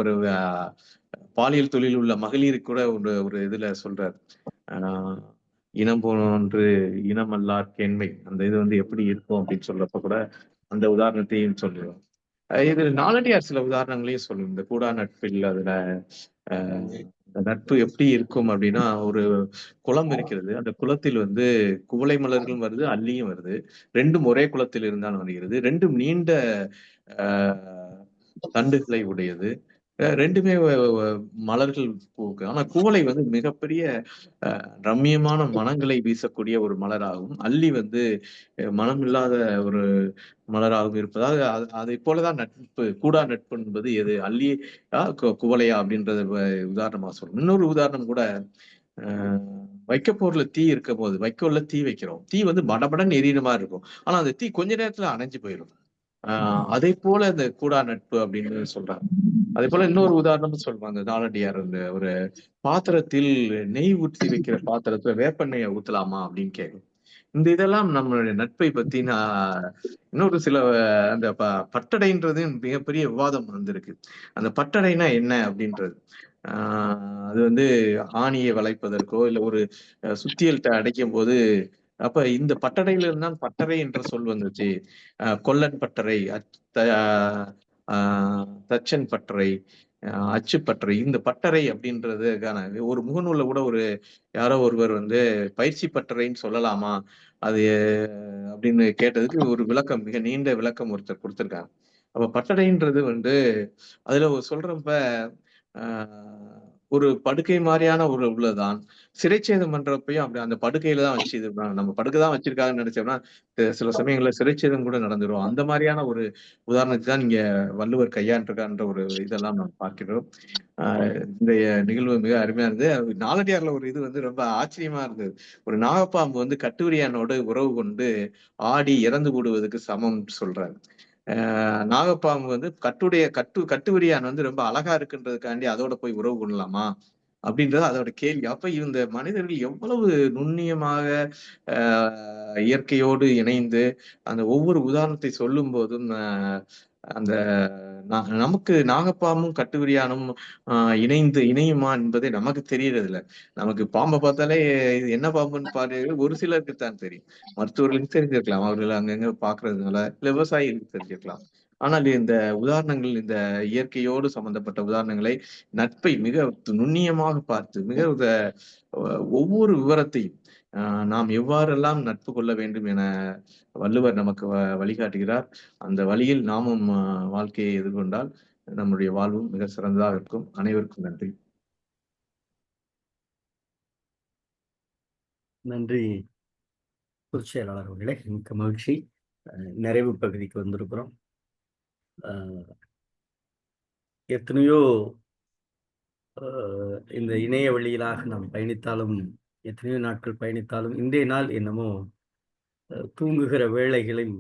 Speaker 12: பாலியல் தொழில் உள்ள மகளிருக்கு கூட ஒரு இதுல சொல்றாரு, இனம் போன்று இனம் அல்லார் கேண்மை, அந்த இது எப்படி இருக்கும் அப்படின்னு சொல்றப்ப கூட அந்த உதாரணத்தையும் சொல்லுவோம். இது நாலடியார் சில உதாரணங்களையும் சொல்லும். இந்த கூடா நட்பில் அதுல இந்த நட்பு எப்படி இருக்கும் அப்படின்னா, ஒரு குளம் இருக்கிறது. அந்த குளத்தில் வந்து குவளை மலர்களும் வருது, அல்லியும் வருது. 2ம் ஒரே குளத்தில் இருந்தால் வருகிறது. 2ம் நீண்ட அ தண்டுகளை உடையது. 2மே மலர்கள் பூக்கும். ஆனா குவளை வந்து மிகப்பெரிய ரம்மியமான மனங்களை வீசக்கூடிய ஒரு மலராகும். அல்லி வந்து மனம் இல்லாத ஒரு மலராகவும் இருப்பதால் அதைப் போலதான் நட்பு. கூடா நட்பு என்பது எது? அல்லியா குவளையா அப்படின்றத உதாரணமா சொல்றோம். இன்னொரு உதாரணம் கூட வைக்கப்போர்ல தீ இருக்கும் போது வைக்கோல்ல தீ வைக்கிறோம். தீ வந்து படபடன்னு எரியிற மாதிரி இருக்கும். ஆனா அந்த தீ கொஞ்ச நேரத்துல அணைஞ்சு போயிடும். அதை போல இந்த கூடா நட்பு அப்படின்னு சொல்றாங்க. அதே போல இன்னொரு உதாரணமும் சொல்றாங்க நாலடியார். இந்த ஒரு பாத்திரத்தில் நெய் ஊற்றி வைக்கிற பாத்திரத்துல வேப்பெண்ணெயை ஊத்தலாமா அப்படின்னு கேட்கும். இந்த இதெல்லாம் நம்மளுடைய நட்பை பத்தி நான் இன்னொரு சில அந்த பட்டடைன்றது மிகப்பெரிய விவாதம் வந்திருக்கு. அந்த பட்டடைனா என்ன அப்படின்றது. அது வந்து ஆணியை வளைப்பதற்கோ இல்ல ஒரு சுத்தியல்ட்ட அடைக்கும் போது அப்ப இந்த பட்டறையில இருந்தால் பட்டறை என்ற சொல் வந்துச்சு. கொல்லன் பட்டறை, தச்சன் பட்டறை, அச்சு பட்டறை. இந்த பட்டறை அப்படின்றதுக்கான ஒரு முகநூல்ல கூட ஒரு யாரோ ஒருவர் வந்து பயிற்சி பட்டறைன்னு சொல்லலாமா அது அப்படின்னு கேட்டதுக்கு ஒரு விளக்கம், மிக நீண்ட விளக்கம் ஒருத்தர் கொடுத்திருக்காங்க. அப்ப பட்டறைன்றது வந்து அதுல சொல்றப்ப ஒரு படுக்கை மாதிரியான ஒரு உள்ளதான். சிறைச்சேதம் பண்றப்பயும் அப்படி அந்த படுக்கையில தான் வச்சு இது நம்ம படுக்கை தான் வச்சிருக்காங்கன்னு நினைச்சோம்னா சில சமயங்கள்ல சிறைச்சேதம் கூட நடந்துரும். அந்த மாதிரியான ஒரு உதாரணத்தை தான் இங்க வள்ளுவர் கையாண்டிருக்கான்ற ஒரு இதெல்லாம் நாம் பார்க்கிறோம். இந்த நிகழ்வு மிக அருமையா இருந்தது. நாலடியார்ல ஒரு இது வந்து ரொம்ப ஆச்சரியமா இருந்தது. ஒரு நாகப்பாம்பு வந்து கட்டுவிரியானோடு உறவு கொண்டு ஆடி இறந்து போடுவதற்கு சமம் சொல்றாரு. நாகப்பாம்பு வந்து கட்டுவிரியான் வந்து ரொம்ப அழகா இருக்குன்றதுக்காண்டி அதோட போய் உறவு கொள்ளலாமா அப்படின்றது அதோட கேள்வி. அப்ப இந்த மனிதர்கள் எவ்வளவு நுண்ணியமாக இயற்கையோடு இணைந்து அந்த ஒவ்வொரு உதாரணத்தை சொல்லும் போதும் அந்த நமக்கு நாகப்பாம்பும் கட்டுவிரியானும் இணையுமா என்பதே நமக்கு தெரியறது இல்ல. நமக்கு பாம்பை பார்த்தாலே இது என்ன பாம்புன்னு பாரு ஒரு சிலருக்கு தான் தெரியும். மருத்துவர்களுக்கு தெரிஞ்சிருக்கலாம், அவர்கள் அங்கங்க பாக்குறதுனால, இல்ல விவசாயிகளுக்கு தெரிஞ்சிருக்கலாம். ஆனால் இந்த உதாரணங்கள், இந்த இயற்கையோடு சம்பந்தப்பட்ட உதாரணங்களை நட்பை மிக நுண்ணியமாக பார்த்து மிக ஒவ்வொரு விவரத்தையும் நாம் எவ்வாறெல்லாம் நட்பு கொள்ள வேண்டும் என வள்ளுவர் நமக்கு வழிகாட்டுகிறார். அந்த வழியில் நாமும் வாழ்க்கையை எதிர்கொண்டால் நம்முடைய வாழ்வும் மிக சிறந்ததாக இருக்கும். அனைவருக்கும் நன்றி.
Speaker 7: நன்றி பொதுச் செயலாளர் அவர்களே, மிக்க மகிழ்ச்சி. நிறைவு பகுதிக்கு வந்திருக்கிறோம். எத்தனையோ இந்த இணைய வழியிலாக நாம் பயணித்தாலும், எத்தனையோ நாட்கள் பயணித்தாலும், இன்றைய நாள் என்னமோ தூங்குகிற வேளைகளில்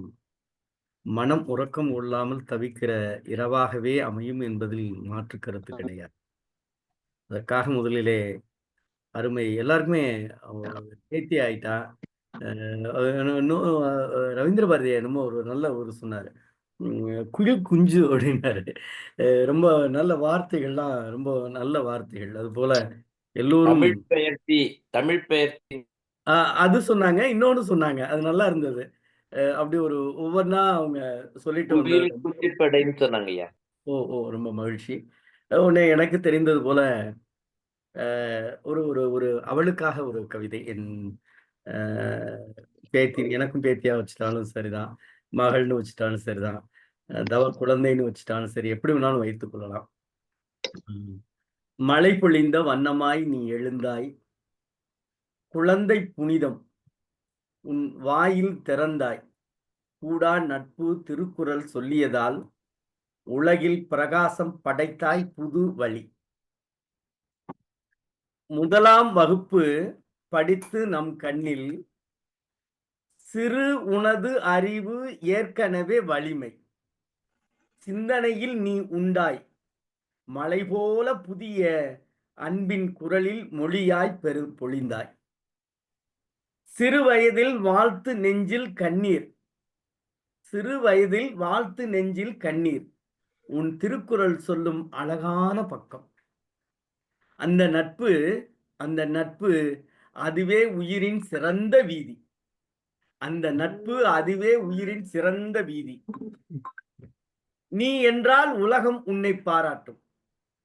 Speaker 7: மனம் உறக்கம் கொள்ளாமல் தவிக்கிற இரவாகவே அமையும் என்பதில் மாற்று கருத்து கிடையாது. அதற்காக முதலிலே அருமை எல்லாருக்குமே பேத்தி ஆயிட்டா. ரவீந்திர பாரதி என்னமோ ஒரு நல்ல ஒரு சொன்னாரு, குயில் குஞ்சு அப்படின்னாரு. ரொம்ப நல்ல வார்த்தைகள்லாம், ரொம்ப நல்ல வார்த்தைகள். அது போல எல்லோரும்
Speaker 11: தமிழ் பெயர்ச்சி
Speaker 7: அது சொன்னாங்க. இன்னொன்னு சொன்னாங்க, அது நல்லா இருந்தது. அப்படி ஒரு ஒவ்வொன்னா அவங்க சொல்லிட்டு
Speaker 11: வந்தாங்க சொன்னாங்கய்யா.
Speaker 7: ஓ ரொம்ப மகிழ்ச்சி. உடனே எனக்கு தெரிந்தது போல ஒரு ஒரு ஒரு அவளுக்காக ஒரு கவிதை. என் பேத்தி, எனக்கும் பேத்தியா வச்சுட்டாலும் சரிதான், மகள்னு வச்சுட்டாலும் சரிதான், தவ குழந்தைன்னு வச்சுட்டாலும் சரி, எப்படி வேணாலும் வைத்துக் கொள்ளலாம். மழை பொழிந்த வண்ணமாய் நீ எழுந்தாய், குழந்தை புனிதம் உன் வாயில் திறந்தாய், கூடா நட்பு திருக்குறள் சொல்லியதால் உலகில் பிரகாசம் படைத்தாய் புது வழி. முதலாம் வகுப்பு படித்து நம் கண்ணில் சிறு உனது அறிவு ஏற்கனவே வலிமை, சிந்தனையில் நீ உண்டாய் மலை போல புதிய அன்பின் குரலில் மொழியாய் பொழிந்தாய். சிறு வயதில் வாழ்த்து நெஞ்சில் கண்ணீர், சிறு வயதில் வாழ்த்து நெஞ்சில் கண்ணீர், உன் திருக்குறள் சொல்லும் அழகான பக்கம். அந்த நட்பு அதுவே உயிரின் சிறந்த வீதி. அந்த நட்பு அதுவே உயிரின் சிறந்த வீதி. நீ என்றால் உலகம் உன்னை பாராட்டும்.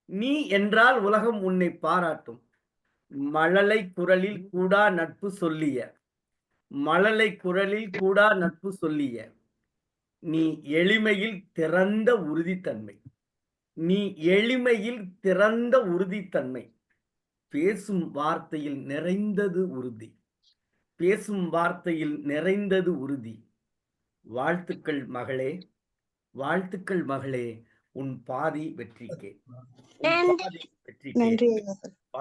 Speaker 7: நீ என்றால் உலகம் உன்னை பாராட்டும். மழலை குரலில் கூடா நட்பு சொல்லிய, மழலை குரலில் கூடா நட்பு சொல்லிய, நீ எளிமையில் திறந்த உறுதித்தன்மை, நீ எளிமையில் திறந்த உறுதித்தன்மை, பேசும் வார்த்தையில் நிறைந்தது உறுதி, பேசும் வார்த்தையில் நிறைந்தது உறுதி. வாழ்த்துக்கள் மகளே, வாழ்த்துக்கள் மகளே, உன் பாதி வெற்றிக்கே, உன் பாதி வெற்றிக்கே.
Speaker 3: நன்றி ஐயா.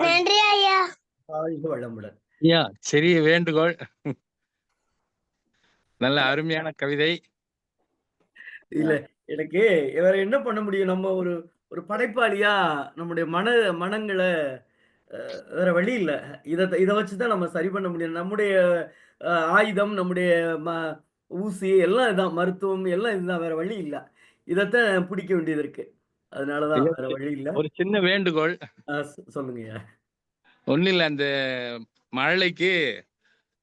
Speaker 7: நன்றி ஐயா. வாழ்க வளமுடன்.
Speaker 6: ஐயா, சிறிய வேண்டுகோள். நல்ல அருமையான கவிதை.
Speaker 7: இல்ல, எனக்கு வேற என்ன பண்ண முடியும்? நம்ம ஒரு ஒரு படைப்பாளியா நம்முடைய மனங்களை வேற வழி இல்ல. இத வச்சுதான் நம்ம சரி பண்ண முடியும். நம்முடைய ஆயுதம், நம்முடைய ஊசி எல்லாம் இதான், மருத்துவம் எல்லாம் இதுதான், வேற வழி இல்ல. இதத்தான் பிடிக்க வேண்டியது இருக்கு. அதனாலதான் வேற வழி இல்ல.
Speaker 6: ஒரு சின்ன வேண்டுகோள்.
Speaker 7: சொல்லுங்க.
Speaker 6: ஒன்னும் இல்ல, அந்த மழலைக்கு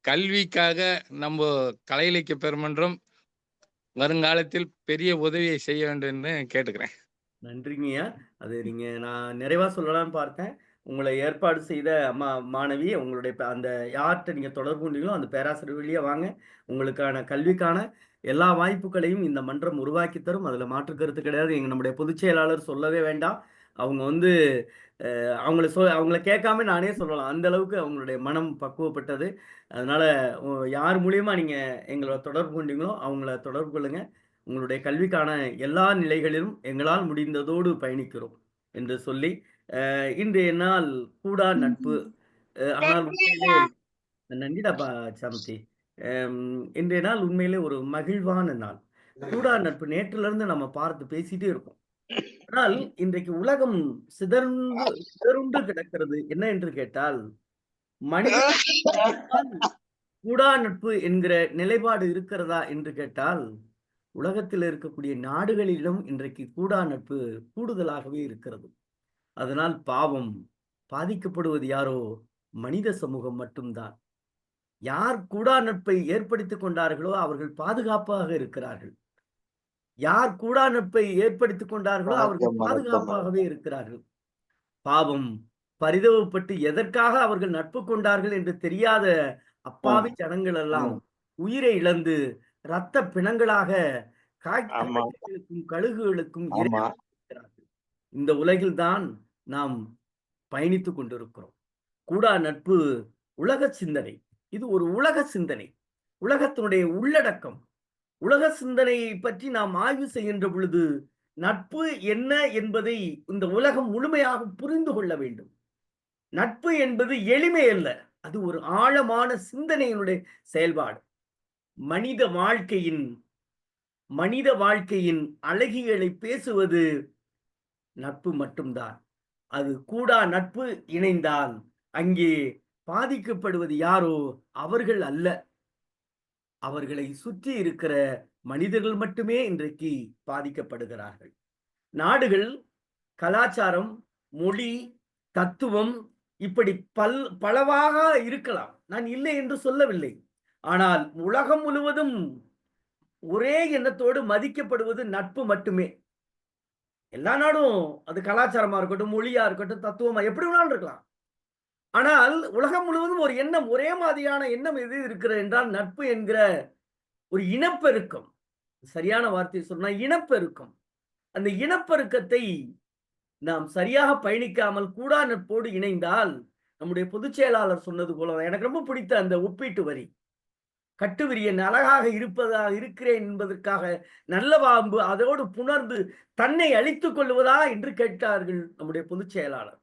Speaker 6: கல்விக்காக நம்ம கலை இலக்கிய பெருமன்றம் வருங்காலத்தில் பெரிய உதவியை செய்ய வேண்டும்னு கேட்டுக்கிறேன்.
Speaker 7: நன்றிங்கய்யா. அது நான் நிறைவா சொல்லலாம்னு பார்த்தேன். உங்களை ஏற்பாடு செய்த மாணவி, உங்களுடைய அந்த யார்கிட்ட நீங்க தொடர்பு கொண்டீங்களோ அந்த பேராசிரியர் வழியா வாங்க. உங்களுக்கான கல்விக்கான எல்லா வாய்ப்புகளையும் இந்த மன்றம் உருவாக்கி தரும். அதுல மாற்று கருத்து கிடையாது. நம்முடைய பொதுச் செயலாளர் சொல்லவே வேண்டாம். அவங்க அவங்கள கேட்காம நானே சொல்லலாம். அந்த அளவுக்கு அவங்களுடைய மனம் பக்குவப்பட்டது. அதனால யார் மூலியமா நீங்க எங்களை தொடர்பு கொண்டீங்களோ அவங்கள தொடர்பு கொள்ளுங்க. உங்களுடைய கல்விக்கான எல்லா நிலைகளிலும் எங்களால் முடிந்ததோடு பயணிக்கிறோம் என்று சொல்லி, இன்றைய நாள் கூடா நட்பு. ஆனால் உண்மையிலே நன்றிடாப்பா சாமத்தி. இன்றைய நாள் உண்மையிலே ஒரு மகிழ்வான நாள். கூடா நட்பு நேற்றுல இருந்து நம்ம பார்த்து பேசிட்டே இருக்கோம். ஆனால் இன்றைக்கு உலகம் சிதறுண்டு கிடக்கிறது. என்ன என்று கேட்டால், மனித கூடா நட்பு என்கிற நிலைப்பாடு இருக்கிறதா என்று கேட்டால், உலகத்தில் இருக்கக்கூடிய நாடுகளிடம் இன்றைக்கு கூடா நட்பு கூடுதலாகவே இருக்கிறது. அதனால் பாவம் பாதிக்கப்படுவது யாரோ? மனித சமூகம் மட்டும்தான். யார் கூடா நட்பை ஏற்படுத்திக் கொண்டார்களோ அவர்கள் பாதுகாப்பாக இருக்கிறார்கள். யார் கூடா நட்பை ஏற்படுத்திக் கொண்டார்களோ அவர்கள் பாதுகாப்பாகவே இருக்கிறார்கள். பாவம் பரிதவப்பட்டு எதற்காக அவர்கள் நட்பு கொண்டார்கள் என்று தெரியாத அப்பாவி ஜனங்கள் எல்லாம் உயிரை இழந்து இரத்த பிணங்களாக காய்களுக்கும் கழுகுகளுக்கும் இருக்கிறார்கள். இந்த உலகில்தான் நாம் பயணித்துக் கொண்டிருக்கிறோம். கூடா நட்பு உலக சிந்தனை. இது ஒரு உலக சிந்தனை, உலகத்தினுடைய உள்ளடக்கம். உலக சிந்தனையை பற்றி நாம் ஆய்வு செய்கின்ற பொழுது நட்பு என்ன என்பதை இந்த உலகம் முழுமையாக புரிந்து கொள்ள வேண்டும். நட்பு என்பது எளிமை அல்ல, அது ஒரு ஆழமான சிந்தனையினுடைய செயல்பாடு. மனித வாழ்க்கையின் அழகியலை பேசுவது நட்பு மட்டும்தான். அது கூடா நட்பு இணைந்தால் அங்கே பாதிக்கப்படுவது யாரோ அவர்கள் அல்ல, அவர்களை சுற்றி இருக்கிற மனிதர்கள் மட்டுமே இன்றைக்கு பாதிக்கப்படுகிறார்கள். நாடுகள், கலாச்சாரம், மொழி, தத்துவம் இப்படி பலவாக இருக்கலாம், நான் இல்லை என்று சொல்லவில்லை. ஆனால் உலகம் முழுவதும் ஒரே எண்ணத்தோடு மதிக்கப்படுவது நட்பு மட்டுமே. எல்லா நாடும் அது கலாச்சாரமா இருக்கட்டும், மொழியா இருக்கட்டும், தத்துவமா எப்படி வேணாலும் இருக்கலாம். ஆனால் உலகம் முழுவதும் ஒரு எண்ணம், ஒரே மாதிரியான எண்ணம் எது இருக்கிறது என்றால் நட்பு என்கிற ஒரு இனப்பெருக்கம். சரியான வார்த்தை சொன்னா இனப்பெருக்கம். அந்த இனப்பெருக்கத்தை நாம் சரியாக பயணிக்காமல் கூடா நட்போடு இணைந்தால், நம்முடைய பொதுச் செயலாளர் சொன்னது போல, எனக்கு ரொம்ப பிடித்த அந்த ஒப்பீட்டு வரி, கட்டுவிரியன் அழகாக இருக்கிறேன் என்பதற்காக நல்ல பாம்பு அதோடு புணர்ந்து தன்னை அழித்துக் கொள்வதா என்று கேட்டார்கள் நம்முடைய பொதுச் செயலாளர்.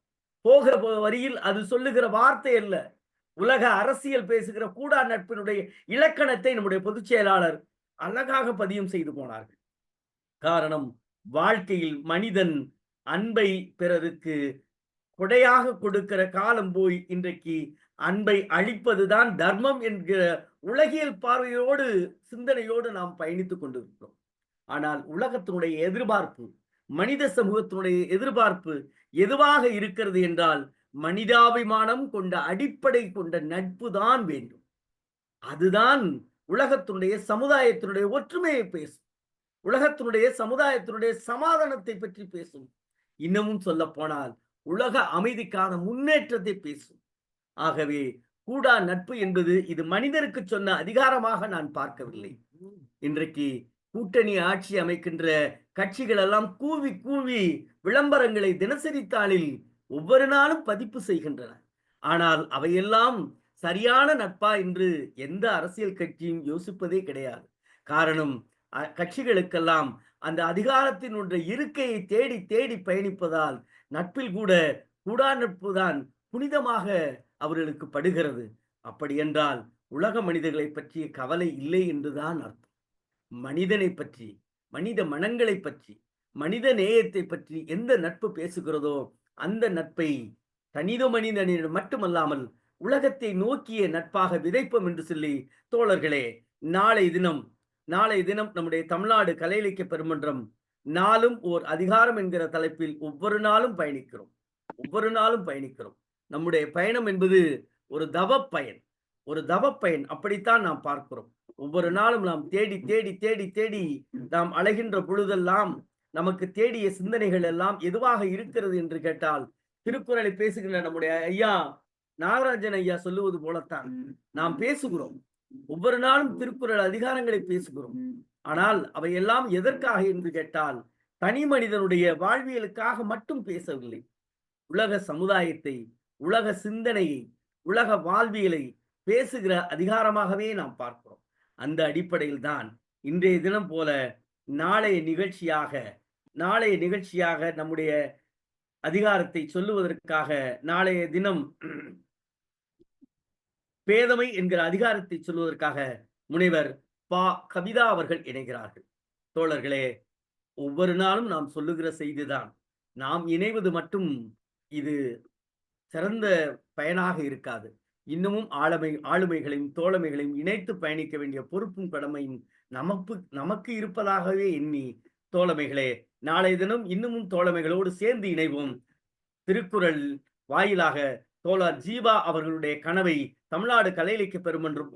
Speaker 7: போகிற வரியில் அது சொல்லுகிற வார்த்தை அல்ல, உலக அரசியல் பேசுகிற கூடா நட்பினுடைய இலக்கணத்தை நம்முடைய பொதுச் செயலாளர் அழகாக பதியம் செய்து போனார்கள். காரணம், வாழ்க்கையில் மனிதன் அன்பை பிறருக்கு கொடையாக கொடுக்கிற காலம் போய் இன்றைக்கு அன்பை அளிப்பதுதான் தர்மம் என்கிற உலகியல் பார்வையோடு சிந்தனையோடு நாம் பயணித்துக் கொண்டிருக்கிறோம். ஆனால் உலகத்தினுடைய எதிர்பார்ப்பு, மனித சமூகத்தினுடைய எதிர்பார்ப்பு எதுவாக இருக்கிறது என்றால், மனிதாபிமானம் கொண்ட அடிப்படை கொண்ட நட்பு தான் வேண்டும். அதுதான் உலகத்தினுடைய சமுதாயத்தினுடைய ஒற்றுமையை பேசும், உலகத்தினுடைய சமுதாயத்தினுடைய சமாதானத்தை பற்றி பேசும். இன்னமும் சொல்ல போனால் உலக அமைதிக்கான முன்னேற்றத்தை பேசும். ஆகவே கூடா நட்பு என்பது இது மனிதருக்கு சொன்ன அதிகாரமாக நான் பார்க்கவில்லை. இன்றைக்கு கூட்டணி ஆட்சி அமைக்கின்ற கட்சிகள் எல்லாம் கூவி கூவி விளம்பரங்களை தினசரி தாளில் ஒவ்வொரு நாளும் பதிப்பு செய்கின்றன. ஆனால் அவையெல்லாம் சரியான நட்பா என்று எந்த அரசியல் கட்சியும் யோசிப்பதே கிடையாது. காரணம், கட்சிகளுக்கெல்லாம் அந்த அதிகாரத்தினுடைய இருக்கையை தேடி தேடி பயணிப்பதால் நட்பில் கூட கூடா நட்பு தான் புனிதமாக அவர்களுக்கு படுகிறது. அப்படி என்றால் உலக மனிதர்களை பற்றிய கவலை இல்லை என்றுதான் அர்த்தம். மனிதனை பற்றி, மனித மனங்களை பற்றி, மனித நேயத்தை பற்றி எந்த நட்பு பேசுகிறதோ அந்த நட்பை தனித மனிதனிடம் மட்டுமல்லாமல் உலகத்தை நோக்கிய நட்பாக விதைப்போம் என்று சொல்லி, தோழர்களே, நாளை தினம் நம்முடைய தமிழ்நாடு கலை இலக்கிய பெருமன்றம் நாளும் ஓர் அதிகாரம் என்கிற தலைப்பில் ஒவ்வொரு நாளும் பயணிக்கிறோம். நம்முடைய பயணம் என்பது ஒரு தவப்பயன், அப்படித்தான் நாம் பார்க்கிறோம். ஒவ்வொரு நாளும் நாம் தேடி தேடி தேடி தேடி நாம் அலைகின்ற பொழுதெல்லாம் நமக்கு தேடிய சிந்தனைகள் எல்லாம் எதுவாக இருக்கிறது என்று கேட்டால், திருக்குறளை பேசுகின்ற நம்முடைய ஐயா நாகராஜன் ஐயா சொல்லுவது போலத்தான் நாம் பேசுகிறோம். ஒவ்வொரு நாளும் திருக்குறள் அதிகாரங்களை பேசுகிறோம். ஆனால் அவையெல்லாம் எதற்காக என்று கேட்டால், தனி மனிதனுடைய வாழ்வியலுக்காக மட்டும் பேசவில்லை. உலக சமுதாயத்தை, உலக சிந்தனையை, உலக வாழ்வியலை பேசுகிற அதிகாரமாகவே நாம் பார்க்கிறோம். அந்த அடிப்படையில் தான் இன்றைய தினம் போல நாளைய நிகழ்ச்சியாக நம்முடைய அதிகாரத்தை சொல்லுவதற்காக நாளைய தினம் பேதமை என்கிற அதிகாரத்தை சொல்வதற்காக முனைவர் பா. கவிதா அவர்கள் இணைகிறார்கள். தோழர்களே, ஒவ்வொரு நாளும் நாம் சொல்லுகிற செய்திதான், நாம் இணைவது மட்டும் இது சிறந்த பயனாக இருக்காது. இன்னமும் ஆளுமைகளையும் தோழமைகளையும் இணைத்து பயணிக்க வேண்டிய பொறுப்பும் கடமையும் நமக்கு இருப்பதாகவே எண்ணி, தோழமைகளே, நாளைய தினம் இன்னமும் தோழமைகளோடு சேர்ந்து இணைவோம். திருக்குறள் வாயிலாக தோழர் ஜீவா அவர்களுடைய கனவை தமிழ்நாடு கலை இலக்கிய பெருமன்றம்